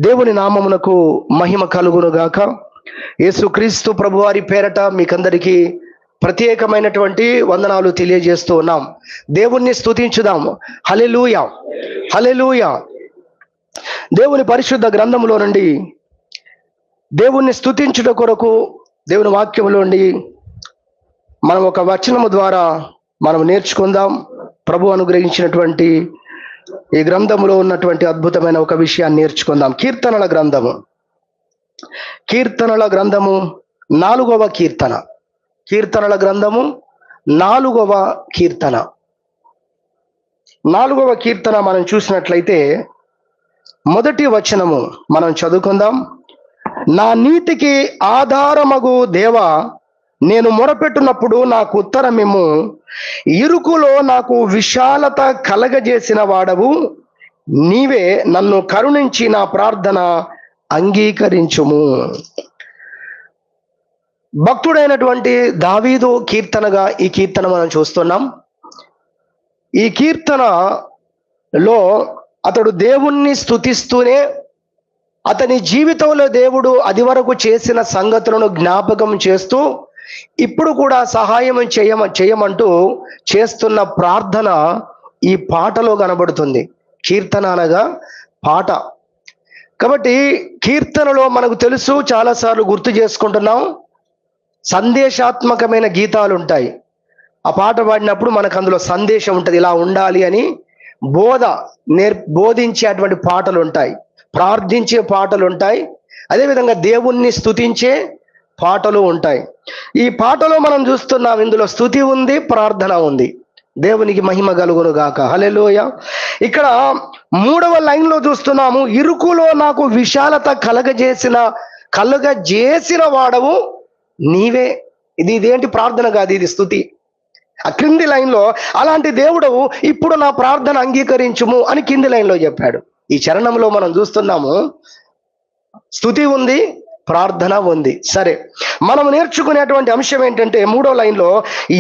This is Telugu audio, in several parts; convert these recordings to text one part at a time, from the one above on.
దేవుని నామమునకు మహిమ కలుగును గాక. యేసుక్రీస్తు ప్రభువారి పేరట మీకందరికీ ప్రత్యేకమైనటువంటి వందనాలు తెలియజేస్తూ ఉన్నాం. దేవుణ్ణి స్తుతించుదాం. హల్లెలూయా, హల్లెలూయా. దేవుని పరిశుద్ధ గ్రంథములో నుండి దేవుణ్ణి స్తుతించుట కొరకు దేవుని వాక్యములో నుండి మనం ఒక వచనము ద్వారా మనం నేర్చుకుందాం. ప్రభు అనుగ్రహించినటువంటి ఈ గ్రంథములో ఉన్నటువంటి అద్భుతమైన ఒక విషయాన్ని నేర్చుకుందాం. కీర్తనల గ్రంథము 4వ కీర్తన. కీర్తనల గ్రంథము 4వ కీర్తన. 4వ కీర్తన మనం చూసినట్లయితే మొదటి వచనము మనం చదువుకుందాం. నా నీతికి ఆధారమగు దేవా, నేను మొరపెట్టునప్పుడు నాకు ఉత్తరమిమ్ము. ఇరుకులో నాకు విశాలత కలగజేసిన వాడవు నీవే. నన్ను కరుణించి నా ప్రార్థన అంగీకరించుము. భక్తుడైనటువంటి దావీదు కీర్తనగా ఈ కీర్తన మనం చూస్తున్నాం. ఈ కీర్తనలో అతడు దేవుణ్ణి స్తుతిస్తూనే అతని జీవితంలో దేవుడు అది వరకు చేసిన సంగతులను జ్ఞాపకం చేస్తూ ఇప్పుడు కూడా సహాయం చేయమంటూ చేస్తున్న ప్రార్థన ఈ పాటలో కనబడుతుంది. కీర్తన అనగా పాట. కాబట్టి కీర్తనలో మనకు తెలుసు, చాలాసార్లు గుర్తు చేసుకుంటున్నాం, సందేశాత్మకమైన గీతాలు ఉంటాయి. ఆ పాట పాడినప్పుడు మనకు అందులో సందేశం ఉంటుంది, ఇలా ఉండాలి అని బోధించేటువంటి పాటలు ఉంటాయి, ప్రార్థించే పాటలు ఉంటాయి, అదేవిధంగా దేవుణ్ణి స్తుతించే పాటలు ఉంటాయి. ఈ పాటలో మనం చూస్తున్నాం, ఇందులో స్తుతి ఉంది, ప్రార్థన ఉంది. దేవునికి మహిమ కలుగును గాక. హల్లెలూయా. ఇక్కడ 3వ లైన్లో చూస్తున్నాము, ఇరుకులో నాకు విశాలత కలగజేసిన వాడవు నీవే. ఇదేంటి ప్రార్థన కాదు, ఇది స్తుతి. ఆ క్రింది లైన్లో అలాంటి దేవుడవు ఇప్పుడు నా ప్రార్థన అంగీకరించుము అని కింది లైన్లో చెప్పాడు. ఈ చరణంలో మనం చూస్తున్నాము, స్తుతి ఉంది, ప్రార్థన ఉంది. సరే, మనం నేర్చుకునేటువంటి అంశం ఏంటంటే 3వ లైన్లో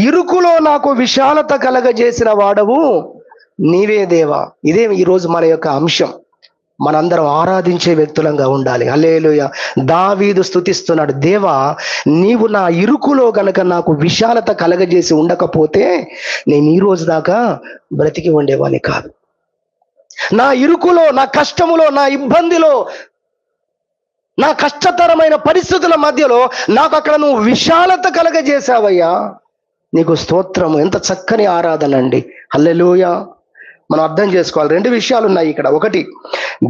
ఇరుకులో నాకు విశాలత కలగజేసిన వాడవు నీవే దేవా. ఇదే ఈరోజు మన యొక్క అంశం. మనందరం ఆరాధించే వ్యక్తులంగా ఉండాలి. హల్లెలూయా. దావీదు స్తుతిస్తున్నాడు, దేవా నీవు నా ఇరుకులో గనక నాకు విశాలత కలగజేసి ఉండకపోతే నేను ఈ రోజు దాకా బ్రతికి ఉండేవాడిని కాదు. నా ఇరుకులో, నా కష్టములో, నా ఇబ్బందిలో, నా కష్టతరమైన పరిస్థితుల మధ్యలో నాకు అక్కడ నువ్వు విశాలత కలగజేసావయ్యా, నీకు స్తోత్రము. ఎంత చక్కని ఆరాధన అండి. హల్లెలూయా. మనం అర్థం చేసుకోవాలి, 2 విషయాలు ఉన్నాయి ఇక్కడ. ఒకటి,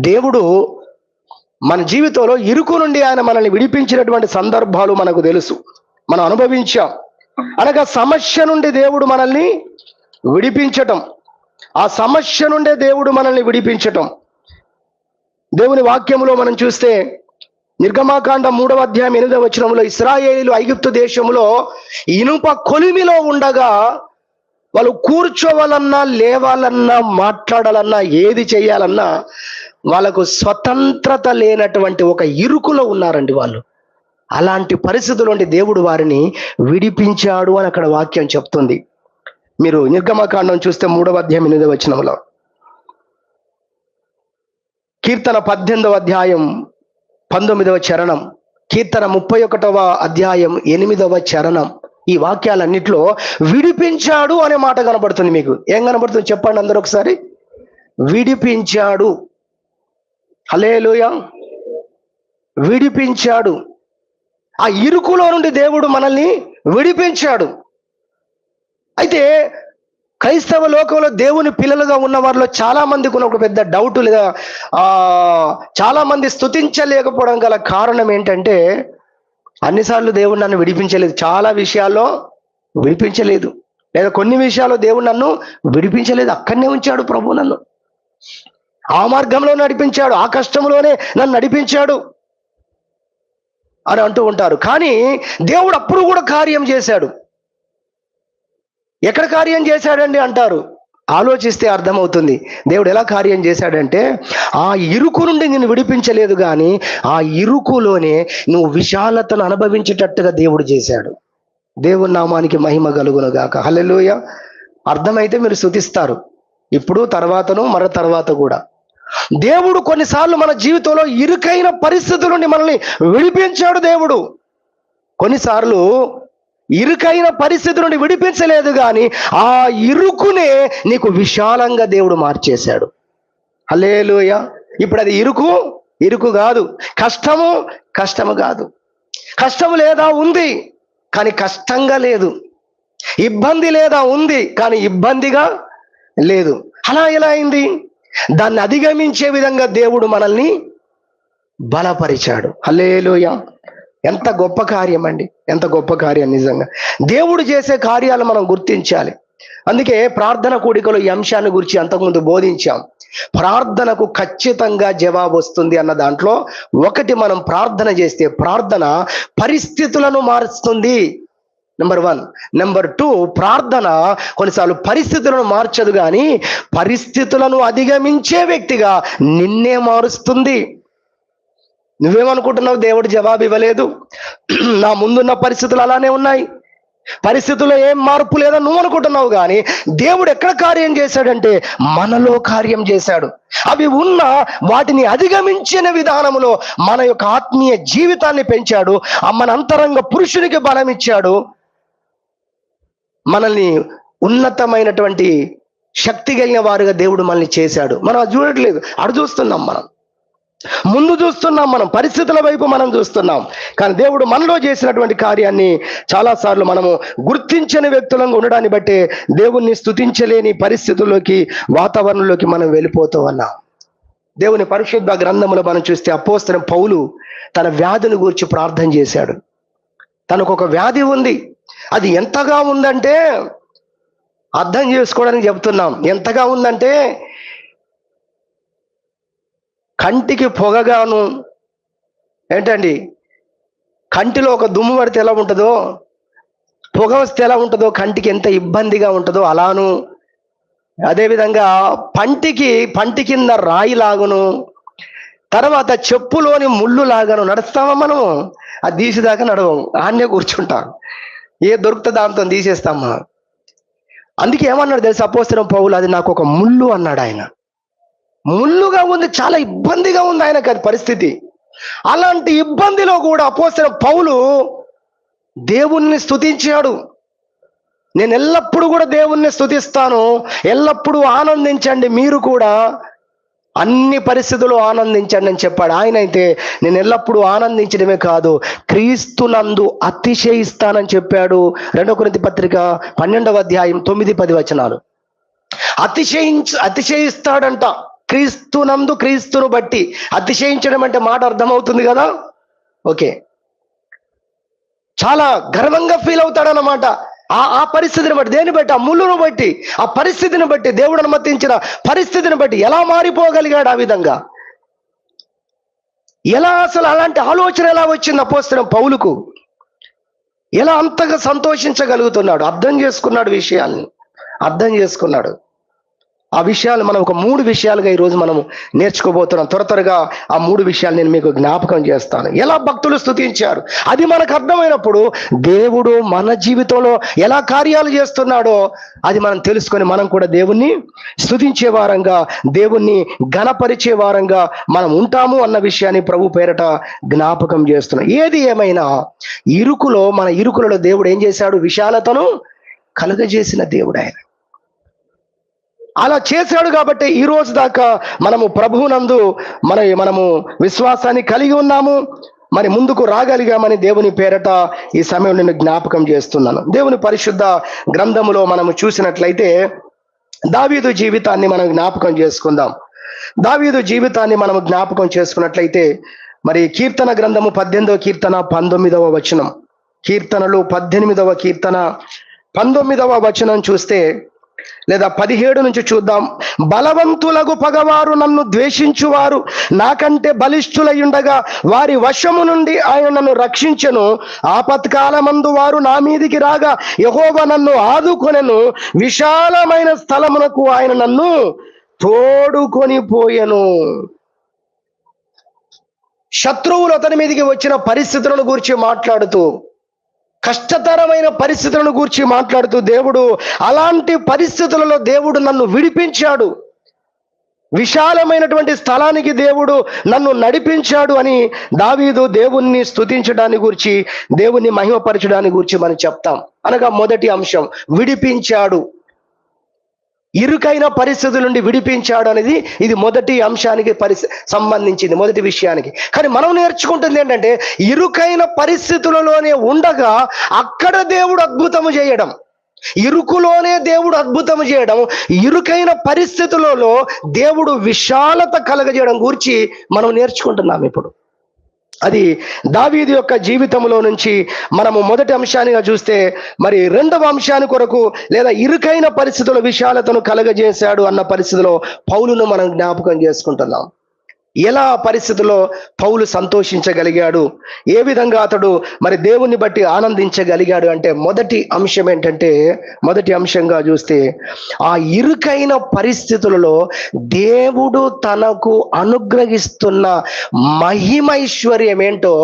దేవుడు మన జీవితంలో ఇరుకు నుండి ఆయన మనల్ని విడిపించినటువంటి సందర్భాలు మనకు తెలుసు, మనం అనుభవించాం. అనగా సమస్య నుండి దేవుడు మనల్ని విడిపించటం, ఆ సమస్య నుండే దేవుడు మనల్ని విడిపించటం. దేవుని వాక్యములో మనం చూస్తే నిర్గమాకాండం 3వ అధ్యాయం 8వ వచనంలో ఇశ్రాయేలీయులు ఐగుప్తు దేశంలో ఇనుప కొలిమిలో ఉండగా వాళ్ళు కూర్చోవాలన్నా, లేవాలన్నా, మాట్లాడాలన్నా, ఏది చేయాలన్నా వాళ్ళకు స్వతంత్రత లేనటువంటి ఒక ఇరుకులో ఉన్నారండి వాళ్ళు. అలాంటి పరిస్థితుల నుండి దేవుడు వారిని విడిపించాడు అని అక్కడ వాక్యం చెప్తుంది. మీరు నిర్గమకాండం చూస్తే 3వ అధ్యాయం 8వ వచనంలో, కీర్తన 18వ అధ్యాయం 19వ చరణం, కీర్తన 31వ అధ్యాయం 8వ చరణం, ఈ వాక్యాలన్నిట్లో విడిపించాడు అనే మాట కనబడుతుంది. మీకు ఏం కనబడుతుంది చెప్పండి అందరూ ఒకసారి. విడిపించాడు. హల్లెలూయా. విడిపించాడు. ఆ ఇరుకులో నుండి దేవుడు మనల్ని విడిపించాడు. అయితే క్రైస్తవ లోకంలో దేవుని పిల్లలుగా ఉన్న వారిలో చాలా మందికి ఉన్న ఒక పెద్ద డౌట్, లేదా చాలా మంది స్తుతించలేకపోవడం గల కారణం ఏంటంటే, అన్నిసార్లు దేవుడు నన్ను విడిపించలేదు, చాలా విషయాల్లో విడిపించలేదు, లేదా కొన్ని విషయాల్లో దేవుడు నన్ను విడిపించలేదు, అక్కడనే ఉంచాడు ప్రభు నన్ను, ఆ మార్గంలో నడిపించాడు, ఆ కష్టంలోనే నన్ను నడిపించాడు అని అంటూ ఉంటారు. కానీ దేవుడు అప్పుడు కూడా కార్యం చేశాడు. ఎక్కడ కార్యం చేశాడండి అంటారు. ఆలోచిస్తే అర్థమవుతుంది దేవుడు ఎలా కార్యం చేశాడంటే, ఆ ఇరుకు నుండి నేను విడిపించలేదు, కానీ ఆ ఇరుకులోనే నువ్వు విశాలతను అనుభవించేటట్టుగా దేవుడు చేశాడు. దేవుని నామానికి మహిమ కలుగును గాక. హల్లెలూయా. అర్థమైతే మీరు స్తుతిస్తారు, ఇప్పుడు, తర్వాతను, మరో తర్వాత కూడా. దేవుడు కొన్నిసార్లు మన జీవితంలో ఇరుకైన పరిస్థితుల నుండి మనల్ని విడిపించాడు. దేవుడు కొన్నిసార్లు ఇరుకైన పరిస్థితి నుండి విడిపించలేదు, కానీ ఆ ఇరుకునే నీకు విశాలంగా దేవుడు మార్చేశాడు. హల్లెలూయా. ఇప్పుడు అది ఇరుకు కాదు, కష్టము కాదు. కష్టము లేదా? ఉంది, కానీ కష్టంగా లేదు. ఇబ్బంది లేదా? ఉంది, కానీ ఇబ్బందిగా లేదు. అలా ఎలా అయింది? దాన్ని అధిగమించే విధంగా దేవుడు మనల్ని బలపరిచాడు. హల్లెలూయా. ఎంత గొప్ప కార్యం అండి, ఎంత గొప్ప కార్యం. నిజంగా దేవుడు చేసే కార్యాలు మనం గుర్తించాలి. అందుకే ప్రార్థన కూడికలో ఈ అంశాన్ని గురించి అంతకుముందు బోధించాం. ప్రార్థనకు ఖచ్చితంగా జవాబు వస్తుంది అన్న దాంట్లో ఒకటి, మనం ప్రార్థన చేస్తే ప్రార్థన పరిస్థితులను మారుస్తుంది. నెంబర్ 1. నెంబర్ 2, ప్రార్థన కొన్నిసార్లు పరిస్థితులను మార్చదు, కానీ పరిస్థితులను అధిగమించే వ్యక్తిగా నిన్నే మారుస్తుంది. నువ్వేమనుకుంటున్నావు? దేవుడు జవాబు ఇవ్వలేదు, నా ముందున్న పరిస్థితులు అలానే ఉన్నాయి, పరిస్థితుల్లో ఏం మార్పు లేదని నువ్వు అనుకుంటున్నావు. కానీ దేవుడు ఎక్కడ కార్యం చేశాడంటే మనలో కార్యం చేశాడు. అవి ఉన్న వాటిని అధిగమించిన విధానంలో మన యొక్క ఆత్మీయ జీవితాన్ని పెంచాడు. మన అంతరంగ పురుషునికి బలం ఇచ్చాడు. మనల్ని ఉన్నతమైనటువంటి శక్తి కలిగిన వారుగా దేవుడు మనల్ని చేశాడు. మనం అది చూడట్లేదు, అడు చూస్తున్నాం. మనం ముందు చూస్తున్నాం, మనం పరిస్థితుల వైపు మనం చూస్తున్నాం. కానీ దేవుడు మనలో చేసినటువంటి కార్యాన్ని చాలాసార్లు మనము గుర్తించని వ్యక్తులంగా ఉండడాన్ని బట్టి దేవుణ్ణి స్తుతించలేని పరిస్థితుల్లోకి, వాతావరణంలోకి మనం వెళ్ళిపోతూ ఉన్నాం. దేవుని పరిశుద్ధ గ్రంథములో మనం చూస్తే అపోస్తలుడైన పౌలు తన వ్యాధిని గురించి ప్రార్థన చేశాడు. తనకు ఒక వ్యాధి ఉంది. అది ఎంతగా ఉందంటే అర్థం చేసుకోవడానికి చెప్తున్నాం. ఎంతగా ఉందంటే కంటికి పొగగాను, ఏంటండి, కంటిలో ఒక దుమ్ము పడితే ఎలా ఉంటుందో, పొగ వస్తే ఎలా ఉంటుందో, కంటికి ఎంత ఇబ్బందిగా ఉంటుందో అలాను, అదేవిధంగా పంటి కింద రాయి లాగును, తర్వాత చెప్పులోని ముళ్ళు లాగాను. నడుస్తామా మనము? అది తీసేదాకా నడవము, ఆన్నే కూర్చుంటాం. ఏ దొరుకుతుందో దాంతో తీసేస్తామా. అందుకే ఏమన్నాడు తెలుసు అపోస్తలుడైన పౌలు? అది నాకు ఒక ముళ్ళు అన్నాడు. ఆయన ముళ్ళుగా ఉంది, చాలా ఇబ్బందిగా ఉంది ఆయనకు అది పరిస్థితి. అలాంటి ఇబ్బందిలో కూడా అపోస్తలుడైన పౌలు దేవుణ్ణి స్తుతించాడు. నేను ఎల్లప్పుడూ కూడా దేవుణ్ణి స్తుతిస్తాను, ఎల్లప్పుడూ ఆనందించండి, మీరు కూడా అన్ని పరిస్థితుల్లో ఆనందించండి అని చెప్పాడు. ఆయన అయితే నేను ఎల్లప్పుడూ ఆనందించడమే కాదు, క్రీస్తునందు అతిశయిస్తానని చెప్పాడు. 2 కొరింథీ పత్రిక 12వ అధ్యాయం 9-10 వచనాలు. అతిశయిస్తాడంట క్రీస్తునందు, క్రీస్తును బట్టి. అతిశయించడం అంటే మాట అర్థమవుతుంది కదా. ఓకే, చాలా గర్వంగా ఫీల్ అవుతాడన్నమాట. ఆ పరిస్థితిని బట్టి, దేని బట్టి? ఆ ముళ్ళును బట్టి, ఆ పరిస్థితిని బట్టి, దేవుడు అనుమతించిన పరిస్థితిని బట్టి ఎలా మారిపోగలిగాడు? ఆ విధంగా ఎలా, అసలు అలాంటి ఆలోచన ఎలా వచ్చింది అపోస్తలుడైన పౌలుకు? ఎలా అంతగా సంతోషించగలుగుతున్నాడు? అర్థం చేసుకున్నాడు, విషయాన్ని అర్థం చేసుకున్నాడు. ఆ విషయాలు మనం ఒక 3 విషయాలుగా ఈరోజు మనము నేర్చుకోబోతున్నాం. త్వరగా ఆ 3 విషయాలు నేను మీకు జ్ఞాపకం చేస్తాను. ఎలా భక్తులు స్తుతించారు అది మనకు అర్థమైనప్పుడు దేవుడు మన జీవితంలో ఎలా కార్యాలు చేస్తున్నాడో అది మనం తెలుసుకొని మనం కూడా దేవుణ్ణి స్తుతించే వారంగా, దేవుణ్ణి ఘనపరిచే వారంగా మనం ఉంటాము అన్న విషయాన్ని ప్రభు పేరట జ్ఞాపకం చేస్తున్నాం. ఏది ఏమైనా మన ఇరుకులలో దేవుడు ఏం చేశాడు? విశాలతను కలుగజేసిన దేవుడు ఆయన. అలా చేశాడు కాబట్టి ఈ రోజు దాకా మనము ప్రభువునందు మనము విశ్వాసాన్ని కలిగి ఉన్నాము, మరి ముందుకు రాగలిగామని దేవుని పేరట ఈ సమయం నేను జ్ఞాపకం చేస్తున్నాను. దేవుని పరిశుద్ధ గ్రంథములో మనము చూసినట్లయితే దావీదు జీవితాన్ని మనం జ్ఞాపకం చేసుకుందాం. దావీదు జీవితాన్ని మనం జ్ఞాపకం చేసుకున్నట్లయితే మరి కీర్తన గ్రంథము 18వ కీర్తన 19వ వచనం, కీర్తనలు 18వ కీర్తన 19వ వచనం చూస్తే, లేదా 17 నుంచి చూద్దాం. బలవంతులకు పగవారు నన్ను ద్వేషించువారు నాకంటే బలిష్ఠులయ్యుండగా వారి వశము నుండి ఆయన నన్ను రక్షించెను. ఆపత్కాలమందు వారు నా మీదికి రాగా యెహోవా నన్ను ఆదుకొనెను. విశాలమైన స్థలమునకు ఆయన నన్ను తోడుకొని పోయెను. శత్రువులు అతని మీదికి వచ్చిన పరిస్థితులను గురించి మాట్లాడుతూ, కష్టతరమైన పరిస్థితులను గూర్చి మాట్లాడుతూ, దేవుడు అలాంటి పరిస్థితులలో దేవుడు నన్ను విడిపించాడు. విశాలమైనటువంటి స్థలానికి దేవుడు నన్ను నడిపించాడు అని దావీదు దేవుణ్ణి స్తుతించడాన్ని గురించి, దేవుణ్ణి మహిమపరచడాన్ని గురించి మనం చెప్తాం. అనగా మొదటి అంశం విడిపించాడు, ఇరుకైన పరిస్థితుల నుండి విడిపించాడు అనేది ఇది మొదటి అంశానికి సంబంధించింది, మొదటి విషయానికి. కానీ మనం నేర్చుకుంటుంది ఏంటంటే ఇరుకైన పరిస్థితులలోనే ఉండగా అక్కడ దేవుడు అద్భుతము చేయడం, ఇరుకులోనే దేవుడు అద్భుతం చేయడం, ఇరుకైన పరిస్థితులలో దేవుడు విశాలత కలగజేయడం గురించి మనం నేర్చుకుంటున్నాం ఇప్పుడు. అది దావీదు యొక్క జీవితంలో నుంచి మనము మొదటి అంశానిగా చూస్తే, మరి రెండవ అంశాన్ని కొరకు లేదా ఇరుకైన పరిస్థితుల విశాలతను కలగజేశాడు అన్న పరిస్థితిలో పౌలును మనం జ్ఞాపకం చేసుకుంటున్నాం. ఎలా పరిస్థితుల్లో పౌలు సంతోషించగలిగాడు, ఏ విధంగా అతడు మరి దేవుని బట్టి ఆనందించగలిగాడు అంటే మొదటి అంశం ఏంటంటే, మొదటి అంశంగా చూస్తే ఆ ఇరుకైన పరిస్థితులలో దేవుడు తనకు అనుగ్రహిస్తున్న మహిమైశ్వర్యం ఏంటో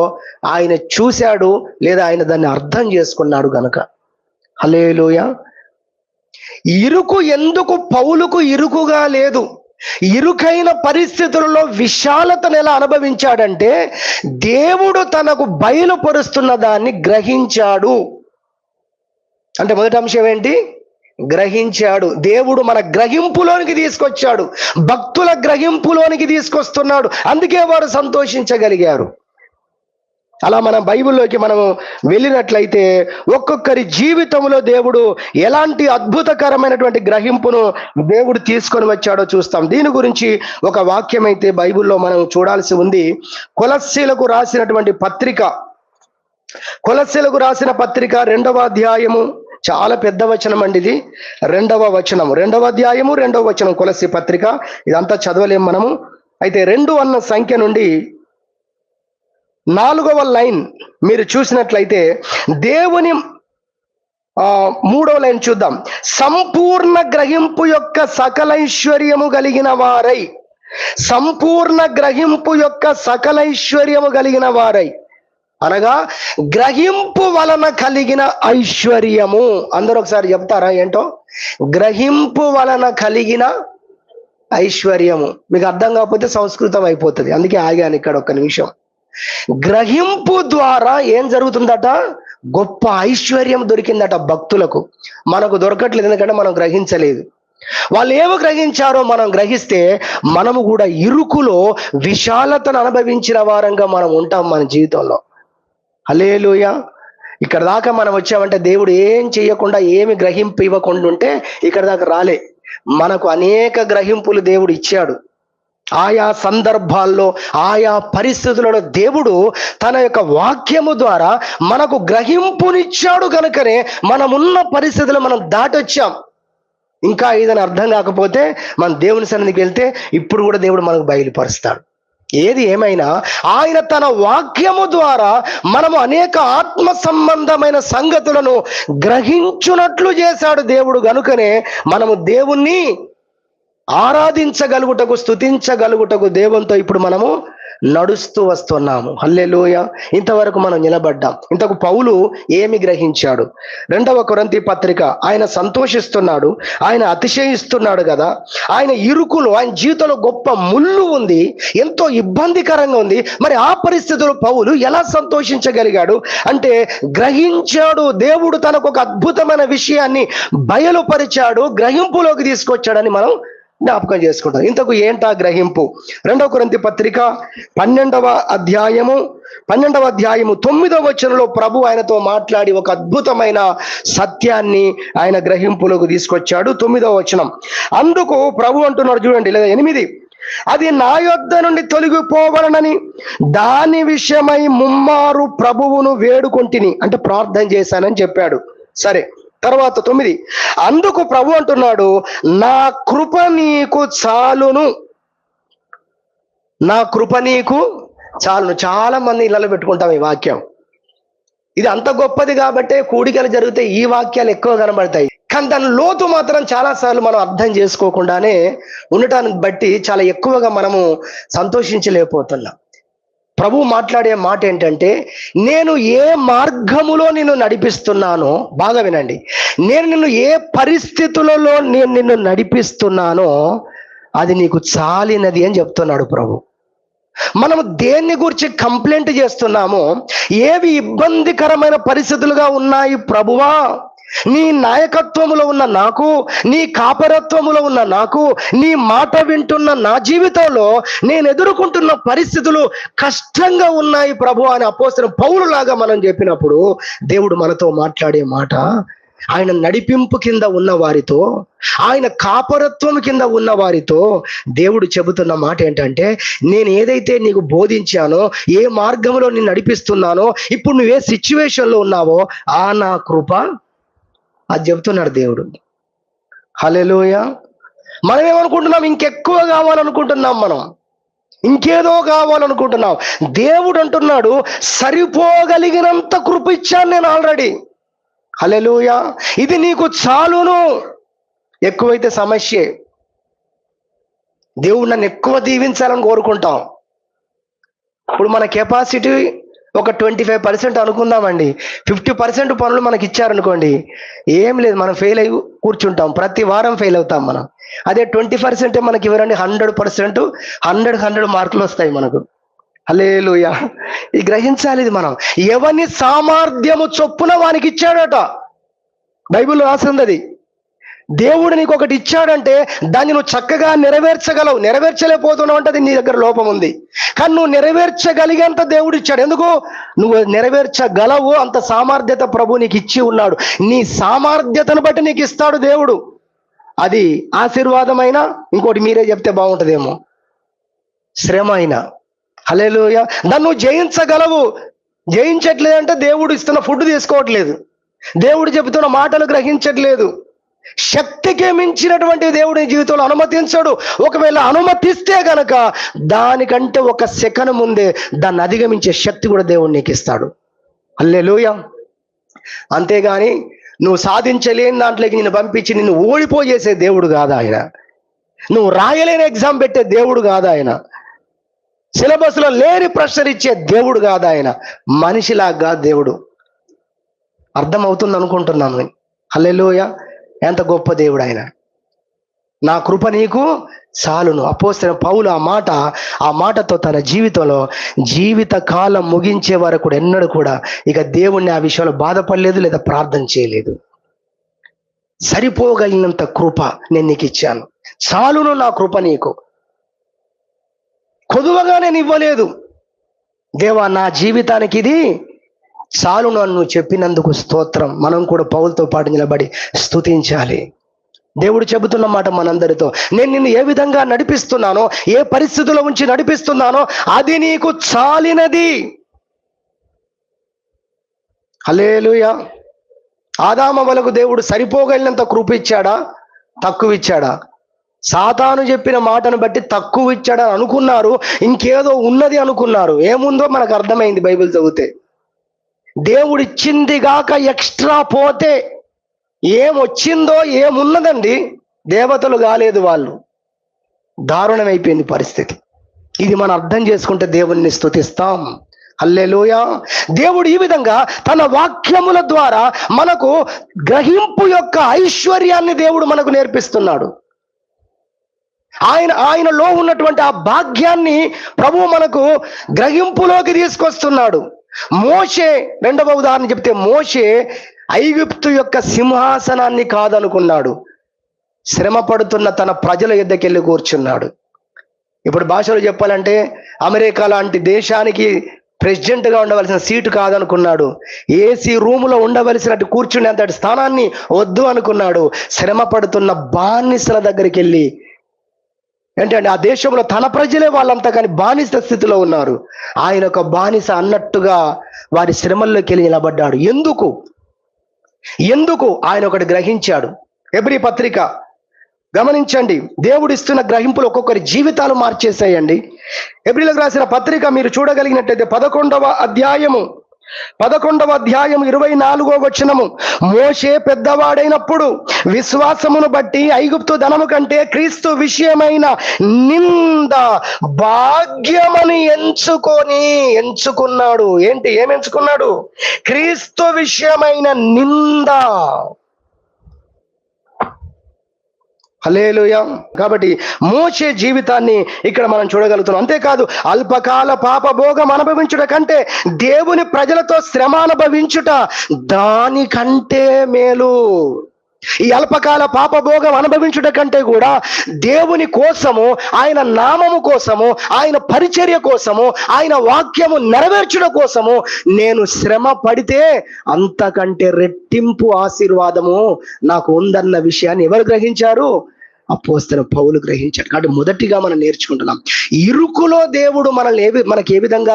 ఆయన చూశాడు, లేదా ఆయన దాన్ని అర్థం చేసుకున్నాడు గనక. హల్లెలూయా. ఇరుకు ఎందుకు పౌలుకు ఇరుకుగా లేదు, ఇరుకైన పరిస్థితులలో విశాలతను ఎలా అనుభవించాడంటే దేవుడు తనకు బయలుపరుస్తున్న దాన్ని గ్రహించాడు. అంటే మొదటి అంశం ఏంటి? గ్రహించాడు. దేవుడు మన గ్రహింపులోనికి తీసుకొచ్చాడు, భక్తుల గ్రహింపులోనికి తీసుకొస్తున్నాడు, అందుకే వారు సంతోషించగలిగారు. అలా మన బైబిల్లోకి మనం వెళ్ళినట్లయితే ఒక్కొక్కరి జీవితంలో దేవుడు ఎలాంటి అద్భుతకరమైనటువంటి గ్రహింపును దేవుడు తీసుకొని వచ్చాడో చూస్తాం. దీని గురించి ఒక వాక్యం అయితే బైబిల్లో మనం చూడాల్సి ఉంది. కొలస్సీలకు రాసినటువంటి పత్రిక, కొలస్సీలకు రాసిన పత్రిక 2వ అధ్యాయము, చాలా పెద్ద వచనం అండి ఇది. 2వ వచనం, 2వ అధ్యాయము 2వ వచనం, కొలస్సీ పత్రిక. ఇదంతా చదవలేం మనము. అయితే 2 అన్న సంఖ్య నుండి 4వ లైన్ మీరు చూసినట్లయితే దేవుని 3వ లైన్ చూద్దాం. సంపూర్ణ గ్రహింపు యొక్క సకలైశ్వర్యము కలిగిన వారై, సంపూర్ణ గ్రహింపు యొక్క సకలైశ్వర్యము కలిగిన వారై అనగా గ్రహింపు వలన కలిగిన ఐశ్వర్యము. అందరూ ఒకసారి చెప్తారా ఏంటో? గ్రహింపు వలన కలిగిన ఐశ్వర్యము. మీకు అర్థం కాకపోతే సంస్కృతం అయిపోతుంది, అందుకే ఆగాను ఇక్కడ ఒక్క నిమిషం. గ్రహింపు ద్వారా ఏం జరుగుతుందట? గొప్ప ఐశ్వర్యం దొరికిందట భక్తులకు. మనకు దొరకట్లేదు, ఎందుకంటే మనం గ్రహించలేదు. వాళ్ళు ఏమో గ్రహించారో మనం గ్రహిస్తే మనము కూడా ఇరుకులో విశాలతను అనుభవించిన వారంగా మనం ఉంటాం మన జీవితంలో. హల్లెలూయా. ఇక్కడ దాకా మనం వచ్చామంటే దేవుడు ఏం చేయకుండా, ఏమి గ్రహింపు ఇవ్వకుండా ఉంటే ఇక్కడ దాకా రాలే. మనకు అనేక గ్రహింపులు దేవుడు ఇచ్చాడు. ఆయా సందర్భాల్లో, ఆయా పరిస్థితులలో దేవుడు తన యొక్క వాక్యము ద్వారా మనకు గ్రహింపునిచ్చాడు కనుకనే మనమున్న పరిస్థితులు మనం దాటొచ్చాం. ఇంకా ఏదైనా అర్థం కాకపోతే మనం దేవుని సన్నిధికి వెళ్తే ఇప్పుడు కూడా దేవుడు మనకు బయలుపరుస్తాడు. ఏది ఏమైనా ఆయన తన వాక్యము ద్వారా మనము అనేక ఆత్మ సంబంధమైన సంగతులను గ్రహించున్నట్లు చేశాడు దేవుడు. గనుకనే మనము దేవుణ్ణి ఆరాధించగలుగుటకు, స్తుతించగలుగుటకు దేవునితో ఇప్పుడు మనము నడుస్తూ వస్తున్నాము. హల్లెలూయా. ఇంతవరకు మనం నిలబడ్డాం. ఇంతకు పౌలు ఏమి గ్రహించాడు? 2వ కొరింథీ పత్రిక, ఆయన సంతోషిస్తున్నాడు, ఆయన అతిశయిస్తున్నాడు కదా. ఆయన ఇరుకులో, ఆయన జీవితంలో గొప్ప ముళ్ళు ఉంది, ఎంతో ఇబ్బందికరంగా ఉంది. మరి ఆ పరిస్థితుల్లో పౌలు ఎలా సంతోషించగలిగాడు అంటే గ్రహించాడు. దేవుడు తనకు ఒక అద్భుతమైన విషయాన్ని బయలుపరిచాడు, గ్రహింపులోకి తీసుకొచ్చాడని మనం జ్ఞాపకం చేసుకుంటాం. ఇంతకు ఏంటా గ్రహింపు? 2వ కొరింథీ పత్రిక 12వ అధ్యాయము 9వ వచనంలో ప్రభు ఆయనతో మాట్లాడి ఒక అద్భుతమైన సత్యాన్ని ఆయన గ్రహింపులోకి తీసుకొచ్చాడు. 9వ వచనం, అందుకు ప్రభు అంటున్నాడు చూడండి, లేదా 8, అది నా యొద్ద నుండి తొలగిపోవలనని దాని విషయమై ముమ్మారు ప్రభువును వేడుకొంటిని, అంటే ప్రార్థన చేశానని చెప్పాడు. సరే, తర్వాత 9, అందుకు ప్రభు అంటున్నాడు, నా కృప నీకు చాలును, నా కృప నీకు చాలును. చాలా మంది ఇళ్ళలో పెట్టుకుంటాం ఈ వాక్యం. ఇది అంత గొప్పది కాబట్టే కూడికలు జరిగితే ఈ వాక్యాలు ఎక్కువ కనబడతాయి. కానీ దాని లోతు మాత్రం చాలాసార్లు మనం అర్థం చేసుకోకుండానే ఉండటాన్ని బట్టి చాలా ఎక్కువగా మనము సంతోషించలేకపోతున్నాం. ప్రభు మాట్లాడే మాట ఏంటంటే, నేను ఏ మార్గములో నిన్ను నడిపిస్తున్నానో, బాగా వినండి, నేను నిన్ను ఏ పరిస్థితులలో నేను నిన్ను నడిపిస్తున్నానో అది నీకు చాలినది అని చెప్తున్నాడు ప్రభు. మనం దేన్ని గురించి కంప్లైంట్ చేస్తున్నామో, ఏవి ఇబ్బందికరమైన పరిస్థితులుగా ఉన్నాయి ప్రభువా, నీ నాయకత్వములో ఉన్న నాకు, నీ కాపరత్వములో ఉన్న నాకు, నీ మాట వింటున్న నా జీవితంలో నేను ఎదుర్కొంటున్న పరిస్థితులు కష్టంగా ఉన్నాయి ప్రభు అని అపోస్తలుడైన పౌలులాగా మనం చెప్పినప్పుడు దేవుడు మనతో మాట్లాడే మాట, ఆయన నడిపింపు కింద ఉన్న వారితో, ఆయన కాపరత్వం కింద ఉన్న వారితో దేవుడు చెబుతున్న మాట ఏంటంటే, నేను ఏదైతే నీకు బోధించానో, ఏ మార్గంలో నేను నడిపిస్తున్నానో, ఇప్పుడు నువ్వు ఏ సిచ్యువేషన్లో ఉన్నావో ఆ నా కృప, అది చెబుతున్నాడు దేవుడు. హల్లెలూయా. మనం ఏమనుకుంటున్నాం? ఇంకెక్కువ కావాలనుకుంటున్నాం, మనం ఇంకేదో కావాలనుకుంటున్నాం. దేవుడు అంటున్నాడు, సరిపోగలిగినంత కృప ఇచ్చాను నేను ఆల్రెడీ. హల్లెలూయా. ఇది నీకు చాలును. ఎక్కువైతే సమస్యే. దేవుడు నన్ను ఎక్కువ దీవించాలని కోరుకుంటాం. ఇప్పుడు మన కెపాసిటీ ఒక 25% అనుకుందామండి. 50% పనులు మనకి ఇచ్చారనుకోండి, ఏం లేదు, మనం ఫెయిల్ అయ్యి కూర్చుంటాం. ప్రతి వారం ఫెయిల్ అవుతాం మనం. అదే 20% మనకి ఇవ్వరండి, 100%, 100 మార్కులు వస్తాయి మనకు. హల్లెలూయా. ఇది గ్రహించాలి. ఇది మనం ఎవని సామర్థ్యము చొప్పున వానికి ఇచ్చాడట. బైబిల్లో రాసింది అది. దేవుడు నీకు ఒకటి ఇచ్చాడంటే దాన్ని నువ్వు చక్కగా నెరవేర్చగలవు. నెరవేర్చలేకపోతున్నావు అంటే అది నీ దగ్గర లోపం ఉంది. కానీ నువ్వు నెరవేర్చగలిగేంత దేవుడు ఇచ్చాడు. ఎందుకు? నువ్వు నెరవేర్చగలవు. అంత సామర్థ్యత ప్రభు నీకు ఇచ్చి ఉన్నాడు. నీ సామర్థ్యతను బట్టి నీకు ఇస్తాడు దేవుడు. అది ఆశీర్వాదమైన, ఇంకోటి మీరే చెప్తే బాగుంటుందేమో, శ్రమ అయినా. హల్లెలూయా. దాన్ని నువ్వు జయించగలవు. జయించట్లేదంటే దేవుడు ఇస్తున్న ఫుడ్ తీసుకోవట్లేదు, దేవుడు చెబుతున్న మాటలు గ్రహించట్లేదు. శక్తికి మించినటువంటి దేవుడి జీవితంలో అనుమతించడు. ఒకవేళ అనుమతిస్తే గనక దానికంటే ఒక సెకను ముందే దాన్ని అధిగమించే శక్తి కూడా దేవుడు నీకు ఇస్తాడు. హల్లెలూయా. అంతేగాని నువ్వు సాధించలేని దాంట్లోకి నిన్ను పంపించి నిన్ను ఓడిపోయేసే దేవుడు కాదు ఆయన. నువ్వు రాయలేని ఎగ్జామ్ పెట్టే దేవుడు కాదు ఆయన. సిలబస్లో లేని ప్రెషర్ ఇచ్చే దేవుడు కాదు ఆయన. మనిషిలాగా దేవుడు. అర్థమవుతుంది అనుకుంటున్నాను. హల్లెలూయా. ఎంత గొప్ప దేవుడు ఆయన. నా కృప నీకు చాలును. అపోస్తలుడైన పౌలు ఆ మాటతో తన జీవితంలో జీవిత కాలం ముగించే వరకు ఎన్నడూ కూడా ఇక దేవుణ్ణి ఆ విషయంలో బాధపడలేదు, లేదా ప్రార్థన చేయలేదు. సరిపోగలిగినంత కృప నేను నీకు ఇచ్చాను, చాలును నా కృప నీకు. కొదువగా నేను ఇవ్వలేదు. దేవా, నా జీవితానికి ఇది చాలును అని నువ్వు చెప్పినందుకు స్తోత్రం. మనం కూడా పౌలుతో పాటు నిలబడి స్తుతించాలి. దేవుడు చెబుతున్న మాట మనందరితో, నేను నిన్ను ఏ విధంగా నడిపిస్తున్నానో, ఏ పరిస్థితుల్లో ఉంచి నడిపిస్తున్నానో అది నీకు చాలినది. హల్లెలూయా. ఆదామవలకు దేవుడు సరిపోగలిగినంత కృప ఇచ్చాడా, తక్కువ ఇచ్చాడా? సాతాను చెప్పిన మాటను బట్టి తక్కువ ఇచ్చాడని అనుకున్నారు, ఇంకేదో ఉన్నది అనుకున్నారు. ఏముందో మనకు అర్థమైంది బైబిల్ చదివితే. దేవుడు ఇచ్చింది గాక ఎక్స్ట్రా పోతే ఏమొచ్చిందో ఏమున్నదండి. దేవతలు కాలేదు వాళ్ళు. దారుణమైపోయింది పరిస్థితి. ఇది మనం అర్థం చేసుకుంటే దేవుణ్ణి స్తుతిస్తాం. హల్లెలూయా. దేవుడు ఈ విధంగా తన వాక్యముల ద్వారా మనకు గ్రహింపు యొక్క ఐశ్వర్యాన్ని దేవుడు మనకు నేర్పిస్తున్నాడు. ఆయనలో ఉన్నటువంటి ఆ భాగ్యాన్ని ప్రభువు మనకు గ్రహింపులోకి తీసుకొస్తున్నాడు. మోషే, రెండవ ఉదాహరణ చెప్తే, మోషే ఐగుప్తు యొక్క సింహాసనాన్ని కాదనుకున్నాడు. శ్రమ పడుతున్న తన ప్రజల యొద్దకెళ్ళి కూర్చున్నాడు. ఇప్పుడు భాషలో చెప్పాలంటే అమెరికా లాంటి దేశానికి ప్రెసిడెంట్గా ఉండవలసిన సీటు కాదనుకున్నాడు. ఏసీ రూములో ఉండవలసినట్టు కూర్చునేంతటి స్థానాన్ని వద్దు అనుకున్నాడు. శ్రమ పడుతున్న బానిసల దగ్గరికి వెళ్ళి, ఏంటంటే ఆ దేశంలో తన ప్రజలే వాళ్ళంతా కానీ బానిస స్థితిలో ఉన్నారు. ఆయన ఒక బానిస అన్నట్టుగా వారి శ్రమల్లోకి వెళ్ళి నిలబడ్డాడు. ఎందుకు ఆయన ఒకటి గ్రహించాడు. హెబ్రీ పత్రిక గమనించండి. దేవుడు ఇస్తున్న గ్రహింపులు ఒక్కొక్కరి జీవితాలు మార్చేసాయండి. హెబ్రీలకు రాసిన పత్రిక మీరు చూడగలిగినట్లయితే 11వ అధ్యాయం 24వ వచనము. మోషే పెద్దవాడైనప్పుడు విశ్వాసమును బట్టి ఐగుప్తు ధనము కంటే క్రీస్తు విషయమైన నింద భాగ్యమని ఎంచుకున్నాడు. ఏం ఎంచుకున్నాడు? క్రీస్తు విషయమైన నింద. హల్లెలూయా. కాబట్టి మోషే జీవితాన్ని ఇక్కడ మనం చూడగలుగుతున్నాం. అంతేకాదు, అల్పకాల పాపభోగం అనుభవించుట కంటే దేవుని ప్రజలతో శ్రమ అనుభవించుట దానికంటే మేలు. ఈ అల్పకాల పాపభోగం అనుభవించుట కంటే కూడా దేవుని కోసము, ఆయన నామము కోసము, ఆయన పరిచర్య కోసము, ఆయన వాక్యము నెరవేర్చుట కోసము నేను శ్రమ పడితే అంతకంటే రెట్టింపు ఆశీర్వాదము నాకు ఉందన్న విషయాన్ని ఎవరు గ్రహించారు? అపోస్తలుడైన పౌలు గ్రహించాడు. కాబట్టి మొదటిగా మనం నేర్చుకుంటున్నాం, ఇరుకులో దేవుడు మనకి ఏ విధంగా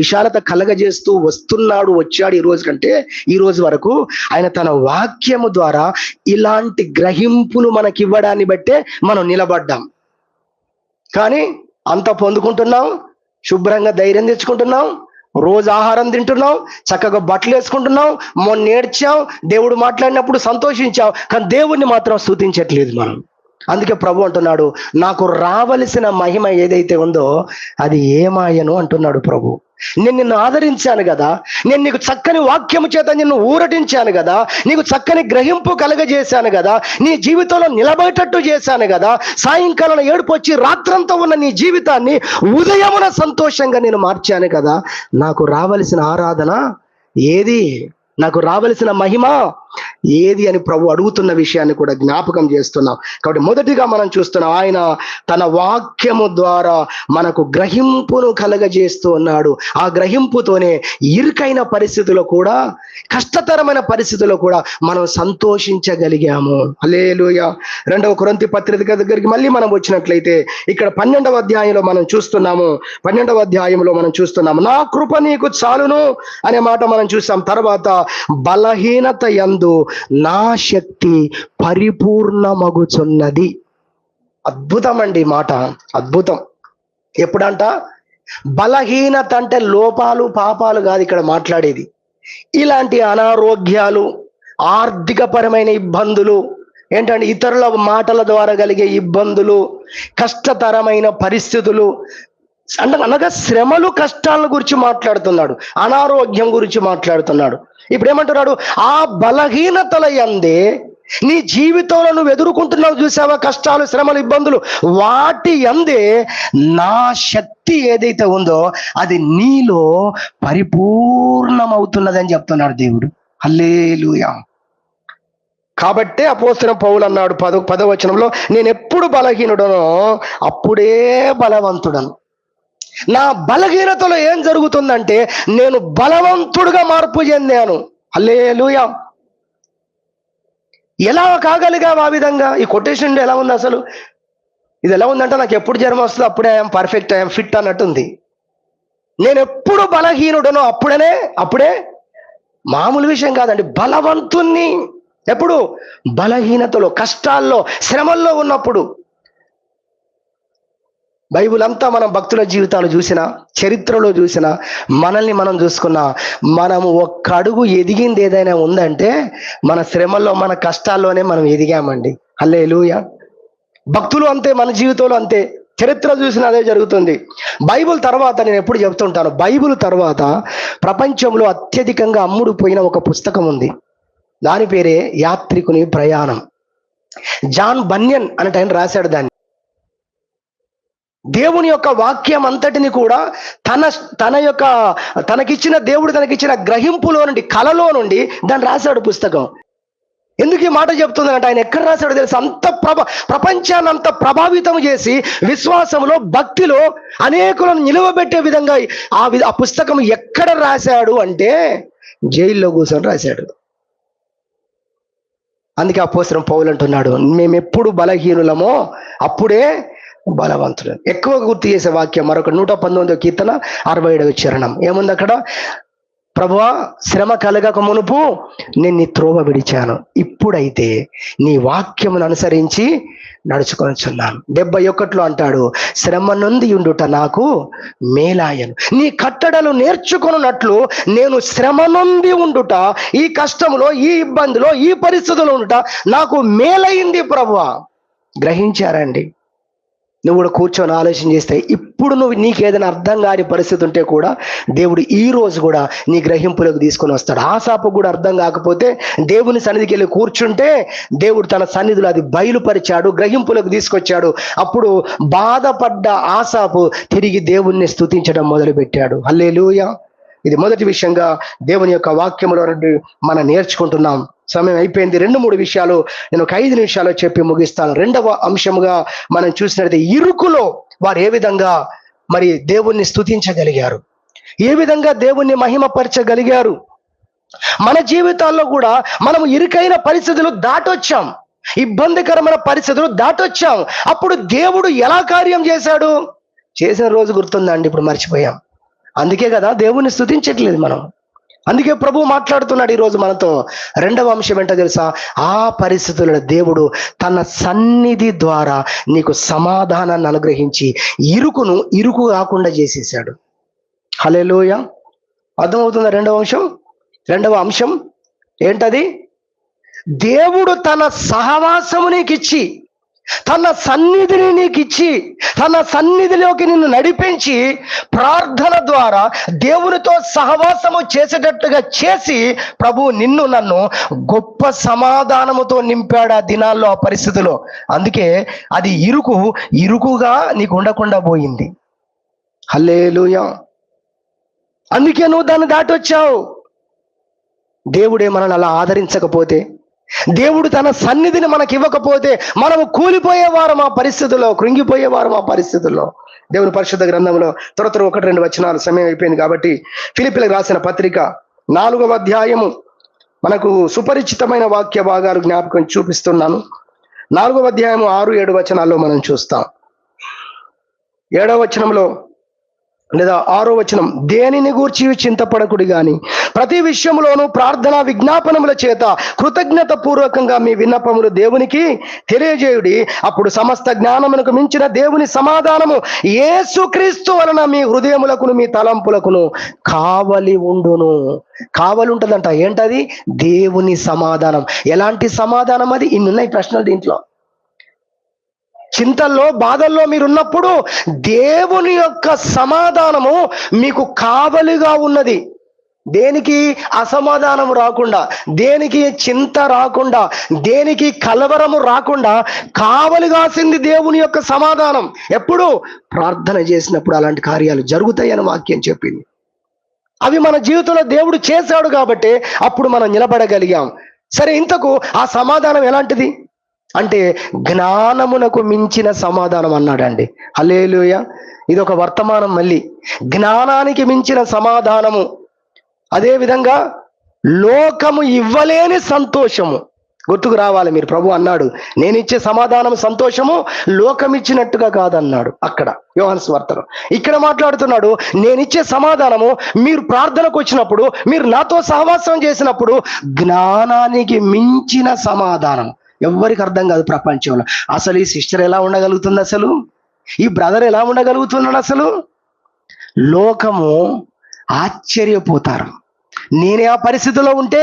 విశాలత కలగజేస్తూ వచ్చాడు ఈ రోజు కంటే ఈ రోజు వరకు. ఆయన తన వాక్యము ద్వారా ఇలాంటి గ్రహింపులు మనకి ఇవ్వడాన్ని బట్టే మనం నిలబడ్డాం. కానీ అంత పొందుకుంటున్నాం, శుభ్రంగా ధైర్యం తెచ్చుకుంటున్నాం, రోజు ఆహారం తింటున్నాం, చక్కగా బట్టలు వేసుకుంటున్నాం, మొన్న నేర్చాం, దేవుడు మాట్లాడినప్పుడు సంతోషించాం, కానీ దేవుణ్ణి మాత్రం స్తుతించట్లేదు మనం. అందుకే ప్రభు అంటున్నాడు, నాకు రావలసిన మహిమ ఏదైతే ఉందో అది ఏమాయను అంటున్నాడు ప్రభు. నేను నిన్ను ఆదరించాను కదా, నేను నీకు చక్కని వాక్యము చేత నిన్ను ఊరటించాను కదా, నీకు చక్కని గ్రహింపు కలగజేశాను కదా, నీ జీవితంలో నిలబడేటట్టు చేశాను కదా, సాయంకాలం ఏడుపు వచ్చి రాత్రంతా ఉన్న నీ జీవితాన్ని ఉదయమున సంతోషంగా నేను మార్చాను కదా, నాకు రావలసిన ఆరాధన ఏది, నాకు రావలసిన మహిమ ఏది అని ప్రభు అడుగుతున్న విషయాన్ని కూడా జ్ఞాపకం చేస్తున్నాం. కాబట్టి మొదటిగా మనం చూస్తున్నాం, ఆయన తన వాక్యము ద్వారా మనకు గ్రహింపును కలగజేస్తూ ఉన్నాడు. ఆ గ్రహింపుతోనే ఇరుకైన పరిస్థితుల్లో కూడా, కష్టతరమైన పరిస్థితుల్లో కూడా మనం సంతోషించగలిగాము. హల్లెలూయా. 2వ కొరింథీ పత్రిక దగ్గరికి మళ్ళీ మనం వచ్చినట్లయితే ఇక్కడ 12వ అధ్యాయంలో మనం చూస్తున్నాము. 12వ అధ్యాయంలో మనం చూస్తున్నాము, నా కృప నీకు చాలును అనే మాట మనం చూస్తాం. తర్వాత బలహీనత యందు నా శక్తి పరిపూర్ణమగుచున్నది. అద్భుతం అండి మాట, అద్భుతం. ఎప్పుడంట? బలహీనత అంటే లోపాలు పాపాలు కాదు ఇక్కడ మాట్లాడేది. ఇలాంటి అనారోగ్యాలు, ఆర్థికపరమైన ఇబ్బందులు, ఏంటంటే ఇతరుల మాటల ద్వారా కలిగే ఇబ్బందులు, కష్టతరమైన పరిస్థితులు, అనగా శ్రమలు, కష్టాల గురించి మాట్లాడుతున్నాడు, అనారోగ్యం గురించి మాట్లాడుతున్నాడు. ఇప్పుడు ఏమంటున్నాడు? ఆ బలహీనతల యందే నీ జీవితంలో నువ్వు ఎదుర్కొంటున్నావు చూసావా, కష్టాలు, శ్రమలు, ఇబ్బందులు, వాటి యందే నా శక్తి ఏదైతే ఉందో అది నీలో పరిపూర్ణమవుతున్నదని చెప్తున్నాడు దేవుడు. హల్లెలూయా. కాబట్టే అపోస్తలుడైన పౌలు అన్నాడు 10వ వచనంలో, నేను ఎప్పుడు బలహీనుడనో అప్పుడే బలవంతుడను. నా బలహీనతలో ఏం జరుగుతుందంటే నేను బలవంతుడుగా మార్పు చెందాను. హల్లెలూయా. ఎలా కాగలిగావు ఆ విధంగా? ఈ కొటేషన్ ఎలా ఉంది అసలు? ఇది ఎలా ఉందంటే, నాకు ఎప్పుడు జ్వరం వస్తుందో అప్పుడే ఐఎమ్ పర్ఫెక్ట్, ఐఎమ్ ఫిట్ అన్నట్టుంది. నేను ఎప్పుడు బలహీనుడనో అప్పుడే మామూలు విషయం కాదండి, బలవంతుణ్ణి. ఎప్పుడు? బలహీనతలో, కష్టాల్లో, శ్రమల్లో ఉన్నప్పుడు. బైబిల్ అంతా మనం భక్తుల జీవితాలు చూసినా, చరిత్రలో చూసినా, మనల్ని మనం చూసుకున్నా, మనము ఒక్క అడుగు ఎదిగింది ఏదైనా ఉందంటే మన శ్రమల్లో, మన కష్టాల్లోనే మనం ఎదిగామండి. హల్లెలూయా. భక్తులు అంతే, మన జీవితంలో అంతే, చరిత్ర చూసినా అదే జరుగుతుంది. బైబిల్ తర్వాత, నేను ఎప్పుడు చెప్తుంటాను, బైబిల్ తర్వాత ప్రపంచంలో అత్యధికంగా అమ్ముడుపోయిన ఒక పుస్తకం ఉంది. దాని పేరే యాత్రికుని ప్రయాణం. జాన్ బన్యన్ అనేట ఆయన రాశాడు దాన్ని. దేవుని యొక్క వాక్యం అంతటిని కూడా తనకిచ్చిన దేవుడు తనకిచ్చిన గ్రహింపులో నుండి, కలలో నుండి దాన్ని రాశాడు పుస్తకం. ఎందుకు ఈ మాట చెప్తుందంటే, ఆయన ఎక్కడ రాశాడో తెలుసు? ప్రపంచాన్ని అంత ప్రభావితం చేసి విశ్వాసంలో, భక్తిలో అనేకులను నిలువబెట్టే విధంగా ఆ పుస్తకం ఎక్కడ రాశాడు అంటే జైల్లో కూర్చొని రాశాడు. అందుకే అపోస్తలుడైన పౌలు అంటున్నాడు, మేము ఎప్పుడు బలహీనులమో అప్పుడే బలవంతుడు. ఎక్కువ గుర్తు చేసే వాక్యం మరొక 119వ కీర్తన 67వ చరణం. ఏముంది అక్కడ? ప్రభువా, శ్రమ కలగక మునుపు నేను నీ త్రోవ విడిచాను, ఇప్పుడైతే నీ వాక్యమును అనుసరించి నడుచుకొనిచున్నాను. 71లో అంటాడు, శ్రమ నుండి ఉండుట నాకు మేలాయను, నీ కట్టడలు నేర్చుకొనున్నట్లు నేను శ్రమ నుండి ఉండుట, ఈ కష్టములో, ఈ ఇబ్బందిలో, ఈ పరిస్థితుల్లో ఉండుట నాకు మేలైంది ప్రభువా. గ్రహించారండి? నువ్వు కూడా కూర్చొని ఆలోచన చేస్తే ఇప్పుడు నీకు ఏదైనా అర్థం కాని పరిస్థితి ఉంటే కూడా దేవుడు ఈ రోజు కూడా నీ గ్రహింపులోకి తీసుకొని వస్తాడు. ఆసాపు కూడా అర్థం కాకపోతే దేవుని సన్నిధికి వెళ్ళి కూర్చుంటే దేవుడు తన సన్నిధిలో అది బయలుపరిచాడు, గ్రహింపులోకి తీసుకొచ్చాడు. అప్పుడు బాధపడ్డ ఆసాపు తిరిగి దేవుణ్ణి స్తుతించడం మొదలుపెట్టాడు. హల్లెలూయా. ఇది మొదటి విషయంగా దేవుని యొక్క వాక్యములో నుండి మనం నేర్చుకుంటున్నాం. సమయం అయిపోయింది. 2-3 విషయాలు నేను ఒక 5 నిమిషాలు చెప్పి ముగిస్తాను. రెండవ అంశముగా మనం చూసినట్లయితే ఇరుకులో వారు ఏ విధంగా మరి దేవుణ్ణి స్తుతించగలిగారు, ఏ విధంగా దేవుణ్ణి మహిమపరచగలిగారు. మన జీవితాల్లో కూడా మనం ఇరుకైన పరిస్థితులు దాటొచ్చాం, ఇబ్బందికరమైన పరిస్థితులు దాటొచ్చాం. అప్పుడు దేవుడు ఎలా కార్యం చేశాడు? చేసిన రోజు గుర్తుందండి, ఇప్పుడు మర్చిపోయాం. అందుకే కదా దేవుణ్ణి స్తుతించట్లేదు మనం. అందుకే ప్రభు మాట్లాడుతున్నాడు ఈరోజు మనతో. రెండవ అంశం ఏంటో తెలుసా? ఆ పరిస్థితుల్లో దేవుడు తన సన్నిధి ద్వారా నీకు సమాధానాన్ని అనుగ్రహించి ఇరుకును ఇరుకు కాకుండా చేసేసాడు. హల్లెలూయా. అర్థమవుతుందా? రెండవ అంశం ఏంటది? దేవుడు తన సహవాసము నీకిచ్చి, తన సన్నిధిని నీకిచ్చి, తన సన్నిధిలోకి నిన్ను నడిపించి ప్రార్థన ద్వారా దేవునితో సహవాసము చేసేటట్టుగా చేసి ప్రభు నిన్ను నన్ను గొప్ప సమాధానముతో నింపాడు ఆ దినాల్లో, ఆ పరిస్థితిలో. అందుకే అది ఇరుకుగా నీకు ఉండకుండా పోయింది. హల్లెలూయా. అందుకే నువ్వు దాన్ని దాటొచ్చావు. దేవుడే మనల్ని అలా ఆదరించకపోతే, దేవుడు తన సన్నిధిని మనకి ఇవ్వకపోతే మనము కూలిపోయేవారు ఆ పరిస్థితుల్లో, కృంగిపోయేవారు ఆ పరిస్థితుల్లో. దేవుని పరిశుద్ధ గ్రంథంలో 1-2 వచనాలు, సమయం అయిపోయింది కాబట్టి ఫిలిప్పీలకు రాసిన పత్రిక 4వ అధ్యాయము మనకు సుపరిచితమైన వాక్య భాగాలు జ్ఞాపకం చూపిస్తున్నాను. 4వ అధ్యాయము 6-7 వచనాల్లో మనం చూస్తాం. 7వ వచనంలో లేదా 6వ వచనం, దేనిని గూర్చి చింతపడకుడి గాని ప్రతి విషయంలోనూ ప్రార్థన విజ్ఞాపనముల చేత కృతజ్ఞత పూర్వకంగా మీ విన్నపములు దేవునికి తెలియజేయుడి. అప్పుడు సమస్త జ్ఞానమునకు మించిన దేవుని సమాధానము యేసుక్రీస్తు వలన మీ హృదయములకును మీ తలంపులకును కావలి ఉండును. కావలి ఉంటుందంట. ఏంటది? దేవుని సమాధానం. ఎలాంటి సమాధానం అది? ఇన్నున్నాయి ప్రశ్నలు దీంట్లో. చింతల్లో, బాధల్లో మీరున్నప్పుడు దేవుని యొక్క సమాధానము మీకు కావలిగా ఉన్నది. దేనికి అసమాధానం రాకుండా, దేనికి చింత రాకుండా, దేనికి కలవరము రాకుండా కావలిగాసింది దేవుని యొక్క సమాధానం. ఎప్పుడు? ప్రార్థన చేసినప్పుడు అలాంటి కార్యాలు జరుగుతాయని వాక్యం చెప్పింది. అవి మన జీవితంలో దేవుడు చేశాడు కాబట్టి అప్పుడు మనం నిలబడగలిగాం. సరే, ఇంతకు ఆ సమాధానం ఎలాంటిది అంటే జ్ఞానమునకు మించిన సమాధానం అన్నాడండి. హల్లెలూయా. ఇది ఒక వర్తమానం. మళ్ళీ జ్ఞానానికి మించిన సమాధానము, అదేవిధంగా లోకము ఇవ్వలేని సంతోషము. గుర్తుకు రావాలి మీరు. ప్రభు అన్నాడు, నేను ఇచ్చే సమాధానం సంతోషము లోకం ఇచ్చినట్టుగా కాదన్నాడు అక్కడ యోహాను సువార్తలో. ఇక్కడ మాట్లాడుతున్నాడు, నేనిచ్చే సమాధానము మీరు ప్రార్థనకు వచ్చినప్పుడు, మీరు నాతో సహవాసం చేసినప్పుడు జ్ఞానానికి మించిన సమాధానం. ఎవరికి అర్థం కాదు ప్రపంచంలో. అసలు ఈ సిస్టర్ ఎలా ఉండగలుగుతుంది, అసలు ఈ బ్రదర్ ఎలా ఉండగలుగుతున్నాడు, అసలు లోకము ఆశ్చర్యపోతారు. నేనే ఆ పరిస్థితిలో ఉంటే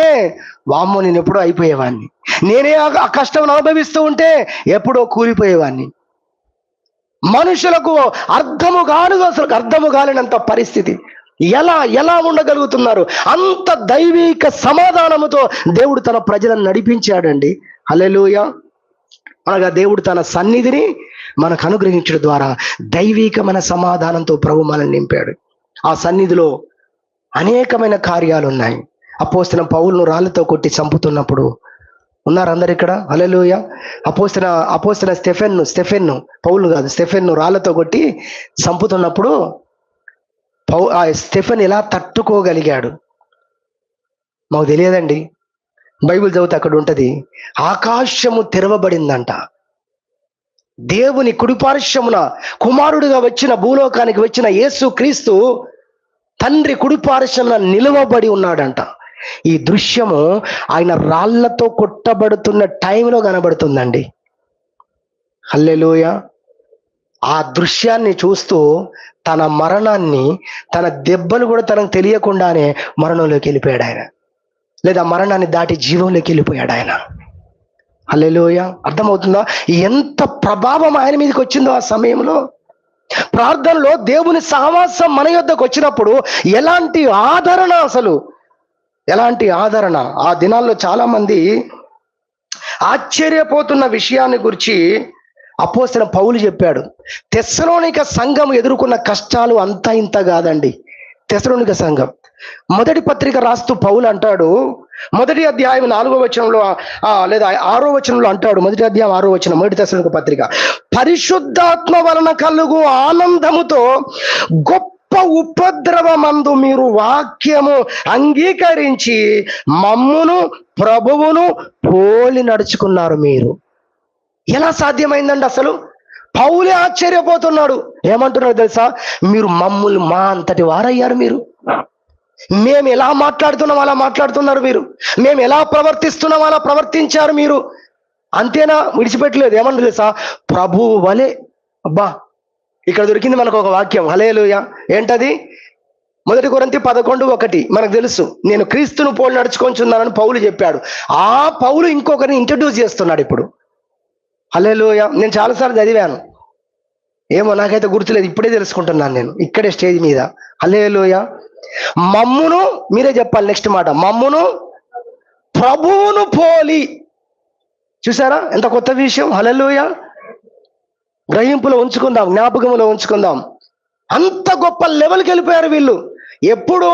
వామ్మో నేను ఎప్పుడో అయిపోయేవాడిని, నేనే ఆ కష్టం అనుభవిస్తూ ఉంటే ఎప్పుడో కూలిపోయేవాడిని. మనుషులకు అర్థము కాలేనంత పరిస్థితి. ఎలా ఉండగలుగుతున్నారు? అంత దైవిక సమాధానముతో దేవుడు తన ప్రజలను నడిపించాడండి. హల్లెలూయా. అనగా దేవుడు తన సన్నిధిని మనకు అనుగ్రహించడం ద్వారా దైవికమైన సమాధానంతో ప్రభు మనల్ని నింపాడు. ఆ సన్నిధిలో అనేకమైన కార్యాలు ఉన్నాయి. అపోస్తలుడైన పౌలును రాళ్ళతో కొట్టి చంపుతున్నప్పుడు ఉన్నారు అందరు ఇక్కడ. హల్లెలూయా. అపోస్తలుడైన స్టెఫెన్ను పౌలు కాదు, స్టెఫెన్ను రాళ్ళతో కొట్టి చంపుతున్నప్పుడు ఆ స్టెఫెన్ ఎలా తట్టుకోగలిగాడు మాకు తెలియదండి. బైబిల్ చదివితే అక్కడ ఉంటది, ఆకాశము తెరవబడిందంట. దేవుని కుడిపార్శ్వమున కుమారుడిగా వచ్చిన, భూలోకానికి వచ్చిన యేసు క్రీస్తు తండ్రి కుడిపార్శ్వమున నిలువబడి ఉన్నాడంట. ఈ దృశ్యము ఆయన రాళ్లతో కొట్టబడుతున్న టైంలో కనబడుతుందండి. హల్లెలూయా. ఆ దృశ్యాన్ని చూస్తూ తన మరణాన్ని, తన దెబ్బలు కూడా తనకు తెలియకుండానే మరణంలోకి వెళ్ళిపోయాడు ఆయన, లేదా మరణాన్ని దాటి జీవంలోకి వెళ్ళిపోయాడు ఆయన. హల్లెలూయా. అర్థమవుతుందా ఎంత ప్రభావం ఆయన మీదకి వచ్చిందో ఆ సమయంలో? ప్రార్థనలో దేవుని సహవాసం మన యొద్దకు వచ్చినప్పుడు ఎలాంటి ఆదరణ, అసలు ఎలాంటి ఆదరణ. ఆ దినాల్లో చాలా మంది ఆశ్చర్యపోతున్న విషయాన్ని గురించి అపోస్తలుడైన పౌలు చెప్పాడు. తెస్సలోనిక సంఘం ఎదుర్కొన్న కష్టాలు అంతా ఇంత కాదండి. తెస్సలోనిక సంఘం మొదటి పత్రిక రాస్తూ పౌలు అంటాడు, మొదటి అధ్యాయం 4వ వచనంలో లేదా 6వ వచనంలో అంటాడు, మొదటి అధ్యాయం 6వ వచనం, మొదటి తెస్సలోనిక పత్రిక, పరిశుద్ధాత్మ వలన కలుగు ఆనందముతో గొప్ప ఉపద్రవమందు మీరు వాక్యము అంగీకరించి మమ్మును ప్రభువును పోలి నడుచుకున్నారు. మీరు ఎలా సాధ్యమైందండి? అసలు పౌలే ఆశ్చర్యపోతున్నాడు. ఏమంటున్నాడు తెలుసా? మీరు మమ్ములు మా అంతటి వారయ్యారు. మీరు మేము ఎలా మాట్లాడుతున్నాం అలా మాట్లాడుతున్నారు మీరు. మేము ఎలా ప్రవర్తిస్తున్నాం అలా ప్రవర్తించారు మీరు. అంతేనా? విడిచిపెట్టలేదు. ఏమన్నా తెలుసా? ప్రభువు వలె. అబ్బా, ఇక్కడ దొరికింది మనకు ఒక వాక్యం. హల్లెలూయా. ఏంటది? మొదటి కొరింథీ 11:1 మనకు తెలుసు. నేను క్రీస్తును పోలి నడుచుకొంచున్నానని పౌలు చెప్పాడు. ఆ పౌలు ఇంకొకరిని ఇంట్రడ్యూస్ చేస్తున్నాడు ఇప్పుడు. హల్లెలూయా. నేను చాలాసార్లు చదివాను, ఏమో నాకైతే గుర్తులేదు, ఇప్పుడే తెలుసుకుంటున్నాను నేను ఇక్కడే స్టేజ్ మీద. హల్లెలూయా. మమ్మును, మీరే చెప్పాలి నెక్స్ట్ మాట, మమ్మును ప్రభువును పోలి. చూసారా ఎంత కొత్త విషయం? హల్లెలూయా. గ్రహింపులో ఉంచుకుందాం, జ్ఞాపకంలో ఉంచుకుందాం. అంత గొప్ప లెవెల్కి వెళ్ళిపోయారు వీళ్ళు. ఎప్పుడు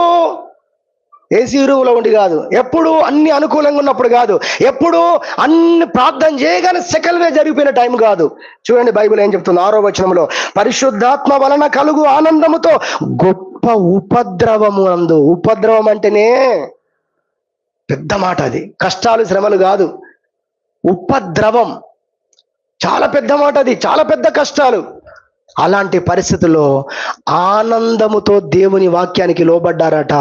ఏసీ రూమ్లో ఉండి కాదు, ఎప్పుడు అన్ని అనుకూలంగా ఉన్నప్పుడు కాదు, ఎప్పుడు అన్ని ప్రార్థన చేయగానే సెకల్వే జరిగిపోయిన టైం కాదు. చూడండి బైబిల్ ఏం చెప్తుంది 6వ వచనంలో, పరిశుద్ధాత్మ వలన కలుగు ఆనందముతో గొప్ప ఉపద్రవము అందు. ఉపద్రవం అంటేనే పెద్ద మాట. అది కష్టాలు శ్రమలు కాదు, ఉపద్రవం చాలా పెద్ద మాట. అది చాలా పెద్ద కష్టాలు. అలాంటి పరిస్థితుల్లో ఆనందముతో దేవుని వాక్యానికి లోబడ్డారట,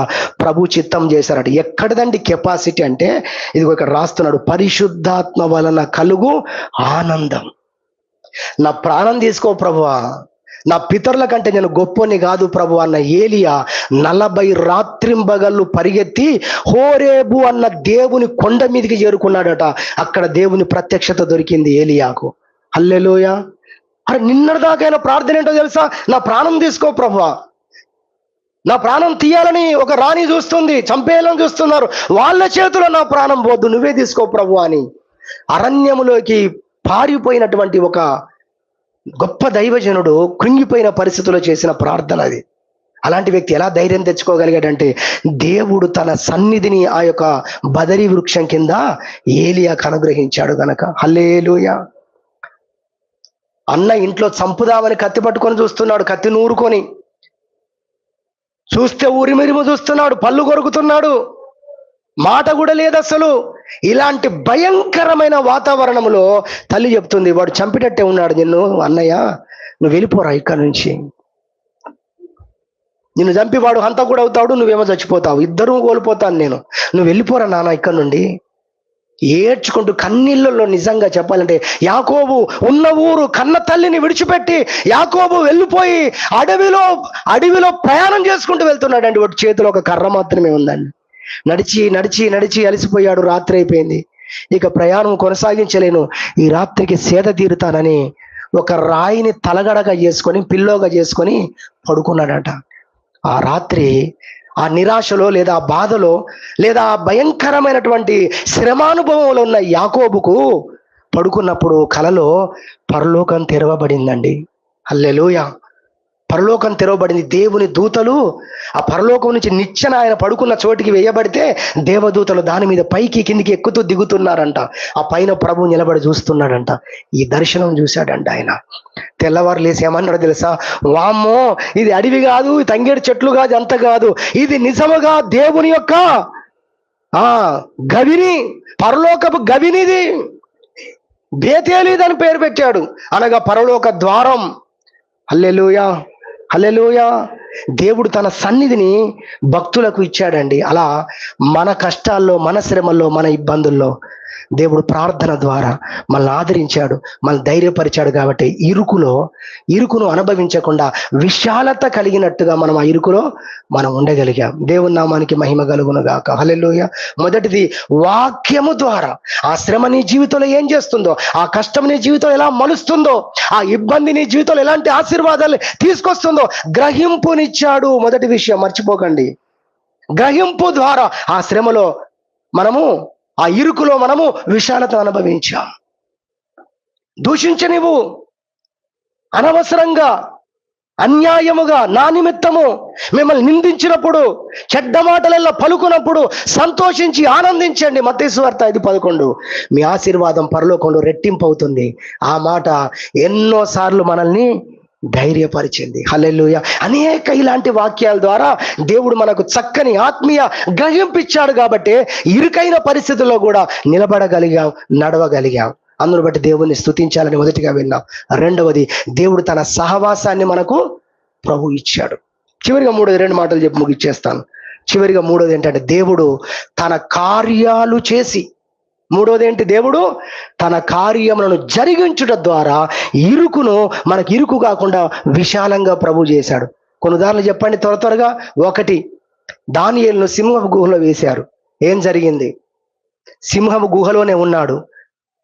ప్రభు చిత్తం చేశారట. ఎక్కడదండి కెపాసిటీ అంటే, ఇదిగో ఇక్కడ రాస్తున్నాడు, పరిశుద్ధాత్మ వలన కలుగు ఆనందం. నా ప్రాణం తీసుకో ప్రభువా, నా పితరుల కంటే నేను గొప్పని కాదు ప్రభు అన్న ఏలియా 40 రాత్రింబగళ్ళు పరిగెత్తి హోరేబు అన్న దేవుని కొండ మీదకి చేరుకున్నాడట. అక్కడ దేవుని ప్రత్యక్షత దొరికింది ఏలియాకు. హల్లెలూయా. అరే నిన్నటిదాకైనా ప్రార్థన ఏంటో తెలుసా? నా ప్రాణం తీసుకో ప్రభువా, నా ప్రాణం తీయాలని ఒక రాణి చూస్తుంది, చంపేయాలని చూస్తున్నారు, వాళ్ళ చేతిలో నా ప్రాణం పోద్దు, నువ్వే తీసుకో ప్రభు అని అరణ్యములోకి పారిపోయినటువంటి ఒక గొప్ప దైవజనుడు కృంగిపోయిన పరిస్థితుల్లో చేసిన ప్రార్థన అది. అలాంటి వ్యక్తి ఎలా ధైర్యం తెచ్చుకోగలిగాడంటే, దేవుడు తన సన్నిధిని ఆ యొక్క బదరీ వృక్షం కింద ఏలియాకు అనుగ్రహించాడు గనక. హల్లెలూయా. అన్న ఇంట్లో చంపుదామని కత్తి పట్టుకొని చూస్తున్నాడు, కత్తి నూరుకొని చూస్తే ఊరిమిరిమి చూస్తున్నాడు, పళ్ళు కొరుకుతున్నాడు, మాట కూడా లేదు అసలు. ఇలాంటి భయంకరమైన వాతావరణంలో తల్లి చెప్తుంది, వాడు చంపినట్టే ఉన్నాడు నిన్ను, అన్నయ్య నువ్వు వెళ్ళిపోరా ఇక్కడ నుంచి, నిన్ను చంపి వాడు హంతకుడు అవుతాడు, నువ్వేమో చచ్చిపోతావు, ఇద్దరూ కోల్పోతాను నేను, నువ్వు వెళ్ళిపోరా నాన్న ఇక్కడ నుండి. ఏడ్చుకుంటూ కన్నీళ్ళల్లో, నిజంగా చెప్పాలంటే యాకోబు ఉన్న ఊరు కన్న తల్లిని విడిచిపెట్టి యాకోబు వెళ్ళిపోయి అడవిలో ప్రయాణం చేసుకుంటూ వెళ్తున్నాడండి. వాటి చేతిలో ఒక కర్ర మాత్రమే ఉందండి. నడిచి నడిచి నడిచి అలసిపోయాడు, రాత్రి అయిపోయింది, ఇక ప్రయాణం కొనసాగించలేను, ఈ రాత్రికి సేద తీరుతానని ఒక రాయిని తలగడగా చేసుకొని పిల్లోగా చేసుకొని పడుకున్నాడట. ఆ రాత్రి ఆ నిరాశలో లేదా ఆ బాధలో లేదా ఆ భయంకరమైనటువంటి శ్రమానుభవంలో ఉన్న యాకోబుకు పడుకున్నప్పుడు కలలో పరలోకం తెరవబడిందండి. హల్లెలూయా. పరలోకం తెరవబడింది. దేవుని దూతలు ఆ పరలోకం నుంచి నిచ్చెన ఆయన పడుకున్న చోటికి వేయబడితే దేవదూతలు దాని మీద పైకి కిందికి ఎక్కుతూ దిగుతున్నారంట. ఆ పైన ప్రభు నిలబడి చూస్తున్నాడంట. ఈ దర్శనం చూశాడంట ఆయన. తెల్లవారు లేసి ఏమన్నాడు తెలుసా? వామ్మో, ఇది అడవి కాదు, తంగేడు చెట్లు కాదు, అంత కాదు, ఇది నిజముగా దేవుని యొక్క గవిని, పరలోకపు గవినిది. బేతేలీదు అని పేరు పెట్టాడు, అనగా పరలోక ద్వారం. హల్లెలూయా, హల్లెలూయా. దేవుడు తన సన్నిధిని భక్తులకు ఇచ్చాడండి. అలా మన కష్టాల్లో, మన శ్రమల్లో, మన ఇబ్బందుల్లో దేవుడు ప్రార్థన ద్వారా మనల్ని ఆదరించాడు, మనల్ని ధైర్యపరిచాడు. కాబట్టి ఇరుకును అనుభవించకుండా విశాలత కలిగినట్టుగా మనం ఆ ఇరుకులో మనం ఉండగలిగాం. దేవుని నామానికి మహిమ కలుగును గాక. హల్లెలూయా. మొదటిది, వాక్యము ద్వారా ఆ శ్రమ నీ జీవితంలో ఏం చేస్తుందో, ఆ కష్టం నీ జీవితంలో ఎలా మలుస్తుందో, ఆ ఇబ్బంది నీ జీవితంలో ఎలాంటి ఆశీర్వాదాలు తీసుకొస్తుందో గ్రహింపునిచ్చాడు. మొదటి విషయం మర్చిపోకండి. గ్రహింపు ద్వారా ఆ శ్రమలో మనము, ఆ ఇరుకులో మనము విశాలత అనుభవించాం. దూషించనివ్వు, అనవసరంగా అన్యాయముగా నా నిమిత్తము మిమ్మల్ని నిందించినప్పుడు, చెడ్డ మాటలెల్లా పలుకున్నప్పుడు సంతోషించి ఆనందించండి. మత్తయి సువార్త 5:11. మీ ఆశీర్వాదం పరలోకంలో రెట్టింపు అవుతుంది. ఆ మాట ఎన్నోసార్లు మనల్ని ధైర్యపరిచింది. హల్లెలూయా. అనేక ఇలాంటి వాక్యాల ద్వారా దేవుడు మనకు చక్కని ఆత్మీయ గ్రహింపిచ్చాడు. కాబట్టి ఇరుకైన పరిస్థితుల్లో కూడా నిలబడగలిగాం, నడవగలిగాం. అందును బట్టి దేవుణ్ణి స్తుతించాలని మొదటిగా విన్నాం. రెండవది, దేవుడు తన సహవాసాన్ని మనకు ప్రభు ఇచ్చాడు. చివరిగా మూడోది, 2 మాటలు చెప్పి ముగిచ్చేస్తాను. చివరిగా మూడోది ఏంటంటే, దేవుడు తన కార్యాలు చేసి, మూడోది ఏంటి, దేవుడు తన కార్యములను జరిగించుట ద్వారా ఇరుకును మనకి ఇరుకు కాకుండా విశాలంగా ప్రభు చేశాడు. కొన్ని ఉదాహరణలు చెప్పండి త్వరగా. 1, దానియేలును సింహపు గుహలో వేశారు. ఏం జరిగింది? సింహపు గుహలోనే ఉన్నాడు.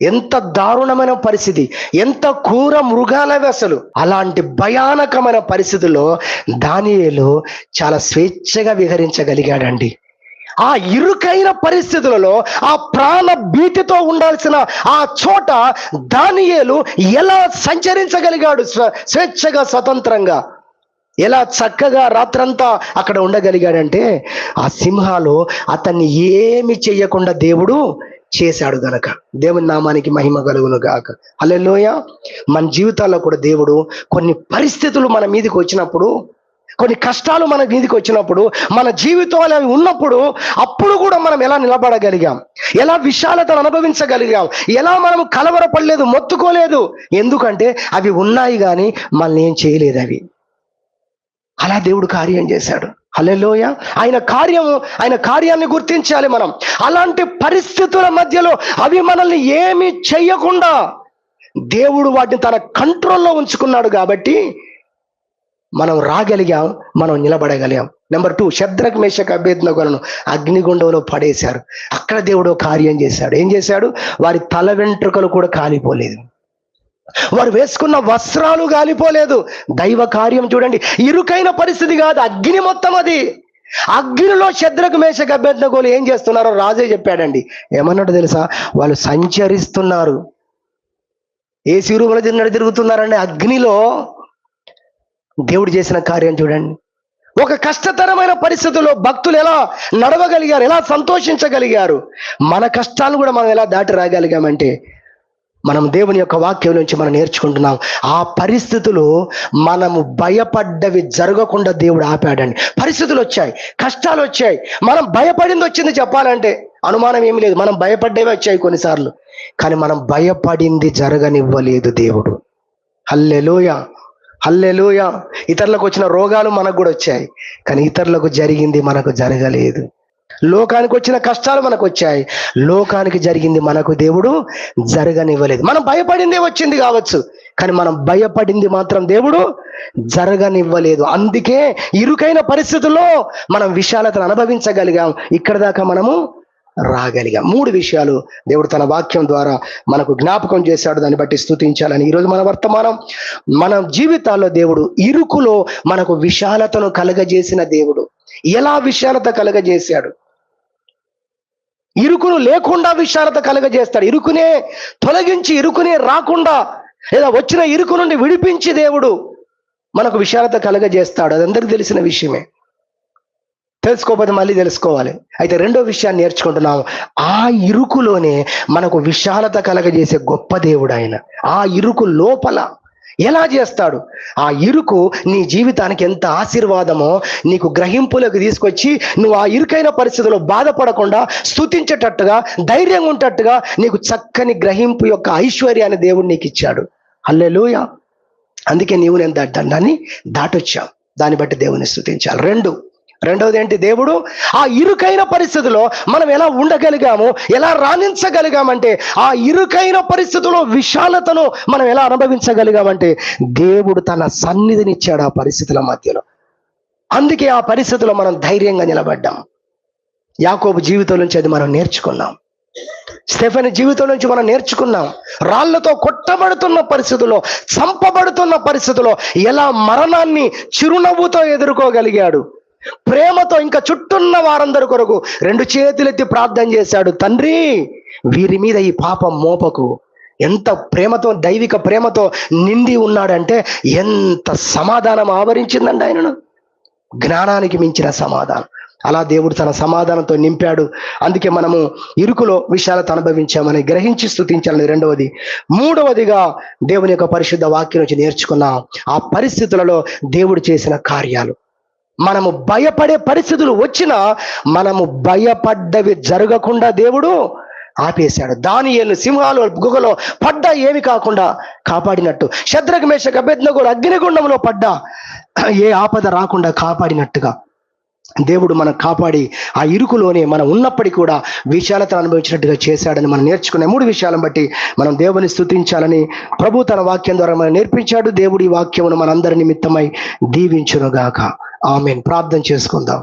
ఎంత దారుణమైన పరిస్థితి, ఎంత క్రూర మృగాలవి అసలు. అలాంటి భయానకమైన పరిస్థితుల్లో దానియేలు చాలా స్వేచ్ఛగా విహరించగలిగాడండి. ఆ ఇరుకైన పరిస్థితులలో, ఆ ప్రాణ భీతితో ఉండాల్సిన ఆ చోట దానియేలు ఎలా సంచరించగలిగాడు? స్వేచ్ఛగా, స్వతంత్రంగా ఎలా చక్కగా రాత్రంతా అక్కడ ఉండగలిగాడంటే, ఆ సింహాలు అతన్ని ఏమి చెయ్యకుండా దేవుడు చేశాడు గనక. దేవుని నామానికి మహిమ కలుగును గాక. హల్లెలూయా. మన జీవితాల్లో కూడా దేవుడు కొన్ని పరిస్థితులు మన మీదకి వచ్చినప్పుడు, కొన్ని కష్టాలు మన మీదకి వచ్చినప్పుడు, మన జీవితంలో అవి ఉన్నప్పుడు, అప్పుడు కూడా మనం ఎలా నిలబడగలిగాం, ఎలా విశాలతను అనుభవించగలిగాం, ఎలా మనం కలవరపడలేదు, మొత్తుకోలేదు. ఎందుకంటే అవి ఉన్నాయి కానీ మనల్ని ఏం చేయలేదు అవి. అలా దేవుడు కార్యం చేశాడు. హల్లెలూయా. ఆయన కార్యాన్ని గుర్తించాలి మనం. అలాంటి పరిస్థితుల మధ్యలో అవి మనల్ని ఏమి చెయ్యకుండా దేవుడు వాటిని తన కంట్రోల్లో ఉంచుకున్నాడు. కాబట్టి మనం రాగలిగాం, మనం నిలబడగలిగాం. నెంబర్ 2, షద్రక్ మేషక్ అబేద్నెగోలను అగ్నిగుండంలో పడేశారు. అక్కడ దేవుడు కార్యం చేశాడు. ఏం చేశాడు? వారి తల వెంట్రుకలు కూడా కాలిపోలేదు, వారు వేసుకున్న వస్త్రాలు కాలిపోలేదు. దైవ కార్యం చూడండి. ఇరుకైన పరిస్థితి కాదు, అగ్ని మొత్తం అది. అగ్నిలో షద్రక్ మేషక్ అబేద్నెగోలు ఏం చేస్తున్నారో రాజే చెప్పాడండి. ఏమన్నాడు తెలుసా? వాళ్ళు సంచరిస్తున్నారు. ఏ శిరువుల తిరుగుతున్నారండి అగ్నిలో. దేవుడు చేసిన కార్యం చూడండి. ఒక కష్టతరమైన పరిస్థితుల్లో భక్తులు ఎలా నడవగలిగారు, ఎలా సంతోషించగలిగారు. మన కష్టాలను కూడా మనం ఎలా దాటి రాగలిగామంటే, మనం దేవుని యొక్క వాక్యం నుంచి మనం నేర్చుకుంటున్నాం. ఆ పరిస్థితులు మనము భయపడ్డవి జరగకుండా దేవుడు ఆపాడండి. పరిస్థితులు వచ్చాయి, కష్టాలు వచ్చాయి, మనం భయపడింది వచ్చింది. చెప్పాలంటే అనుమానం ఏమి లేదు, మనం భయపడ్డవి వచ్చాయి కొన్నిసార్లు, కానీ మనం భయపడింది జరగనివ్వలేదు దేవుడు. హల్లెలూయా, హల్లెలూయా. ఇతరులకు వచ్చిన రోగాలు మనకు కూడా వచ్చాయి, కానీ ఇతరులకు జరిగింది మనకు జరగలేదు. లోకానికి వచ్చిన కష్టాలు మనకు వచ్చాయి, లోకానికి జరిగింది మనకు దేవుడు జరగనివ్వలేదు. మనం భయపడిందే వచ్చింది కావచ్చు, కానీ మనం భయపడింది మాత్రం దేవుడు జరగనివ్వలేదు. అందుకే ఇరుకైన పరిస్థితుల్లో మనం విశాలతను అనుభవించగలిగాం, ఇక్కడ దాకా మనము రాగలిగాం. 3 విషయాలు దేవుడు తన వాక్యం ద్వారా మనకు జ్ఞాపకం చేశాడు. దాన్ని బట్టి స్తుతించాలని ఈరోజు మన వర్తమానం. మన జీవితాల్లో దేవుడు ఇరుకులో మనకు విశాలతను కలగజేసిన దేవుడు. ఎలా విశాలత కలగజేశాడు? ఇరుకును లేకుండా విశాలత కలగజేస్తాడు. ఇరుకునే తొలగించి, ఇరుకునే రాకుండా, లేదా వచ్చిన ఇరుకు నుండి విడిపించి దేవుడు మనకు విశాలత కలగజేస్తాడు. అది అందరికీ తెలిసిన విషయమే. తెలుసుకోకపోతే మళ్ళీ తెలుసుకోవాలి. అయితే 2వ విషయాన్ని నేర్చుకుంటున్నాం. ఆ ఇరుకులోనే మనకు విశాలత కలగజేసే గొప్ప దేవుడు ఆయన. ఆ ఇరుకు లోపల ఎలా చేస్తాడు? ఆ ఇరుకు నీ జీవితానికి ఎంత ఆశీర్వాదమో నీకు గ్రహింపులకు తీసుకొచ్చి, నువ్వు ఆ ఇరుకైన పరిస్థితుల్లో బాధపడకుండా స్తుతించేటట్టుగా, ధైర్యంగా ఉండేటట్టుగా నీకు చక్కని గ్రహింపు యొక్క ఐశ్వర్యాన్ని దేవుడు నీకు ఇచ్చాడు. హల్లెలూయా. అందుకే నీవు నేను దాన్ని దాటొచ్చాం. దాన్ని బట్టి దేవుని స్తుతించాలి. రెండవది ఏంటి? దేవుడు ఆ ఇరుకైన పరిస్థితిలో మనం ఎలా ఉండగలిగాము, ఎలా రాణించగలిగామంటే, ఆ ఇరుకైన పరిస్థితిలో విశాలతను మనం ఎలా అనుభవించగలిగామంటే, దేవుడు తన సన్నిధినిచ్చాడు ఆ పరిస్థితుల మధ్యలో. అందుకే ఆ పరిస్థితిలో మనం ధైర్యంగా నిలబడ్డాం. యాకోబు జీవితం నుంచి అది మనం నేర్చుకున్నాం. స్టెఫెను జీవితం నుంచి మనం నేర్చుకున్నాం. రాళ్లతో కొట్టబడుతున్న పరిస్థితుల్లో, చంపబడుతున్న పరిస్థితుల్లో ఎలా మరణాన్ని చిరునవ్వుతో ఎదుర్కోగలిగాడు. ప్రేమతో ఇంకా చుట్టూన్న వారందరి కొరకు 2 చేతులెత్తి ప్రార్థన చేశాడు. తండ్రి, వీరి మీద ఈ పాపం మోపకు. ఎంత ప్రేమతో, దైవిక ప్రేమతో నిండి ఉన్నాడంటే ఎంత సమాధానం ఆవరించిందండి ఆయనను. జ్ఞానానికి మించిన సమాధానం. అలా దేవుడు తన సమాధానంతో నింపాడు. అందుకే మనము ఇరుకులో విశాలత అనుభవించామని గ్రహించి స్తుతించాలని రెండవది. మూడవదిగా దేవుని యొక్క పరిశుద్ధ వాక్యం నుంచి నేర్చుకున్నాం ఆ పరిస్థితులలో దేవుడు చేసిన కార్యాలు. మనము భయపడే పరిస్థితులు వచ్చినా మనము భయపడ్డవి జరగకుండా దేవుడు ఆపేశాడు. దానియేలు సింహాలు గుహలో పడ్డా ఏమి కాకుండా కాపాడినట్టు, శద్రక్ మేషక్ అబేద్నెగోలు అగ్నిగుండంలో పడ్డా ఏ ఆపద రాకుండా కాపాడినట్టుగా దేవుడు మనం కాపాడి ఆ ఇరుకులోనే మనం ఉన్నప్పటికీ కూడా విశాలతను అనుభవించినట్టుగా చేశాడని మనం నేర్చుకునే 3 విషయాలను బట్టి మనం దేవుని స్తుతించాలని ప్రభు తన వాక్యం ద్వారా మనం నేర్పించాడు. దేవుడి వాక్యమును మనందరి నిమిత్తమై దీవించునుగాక. ఆమేన్. ప్రార్థన చేసుకుందాం.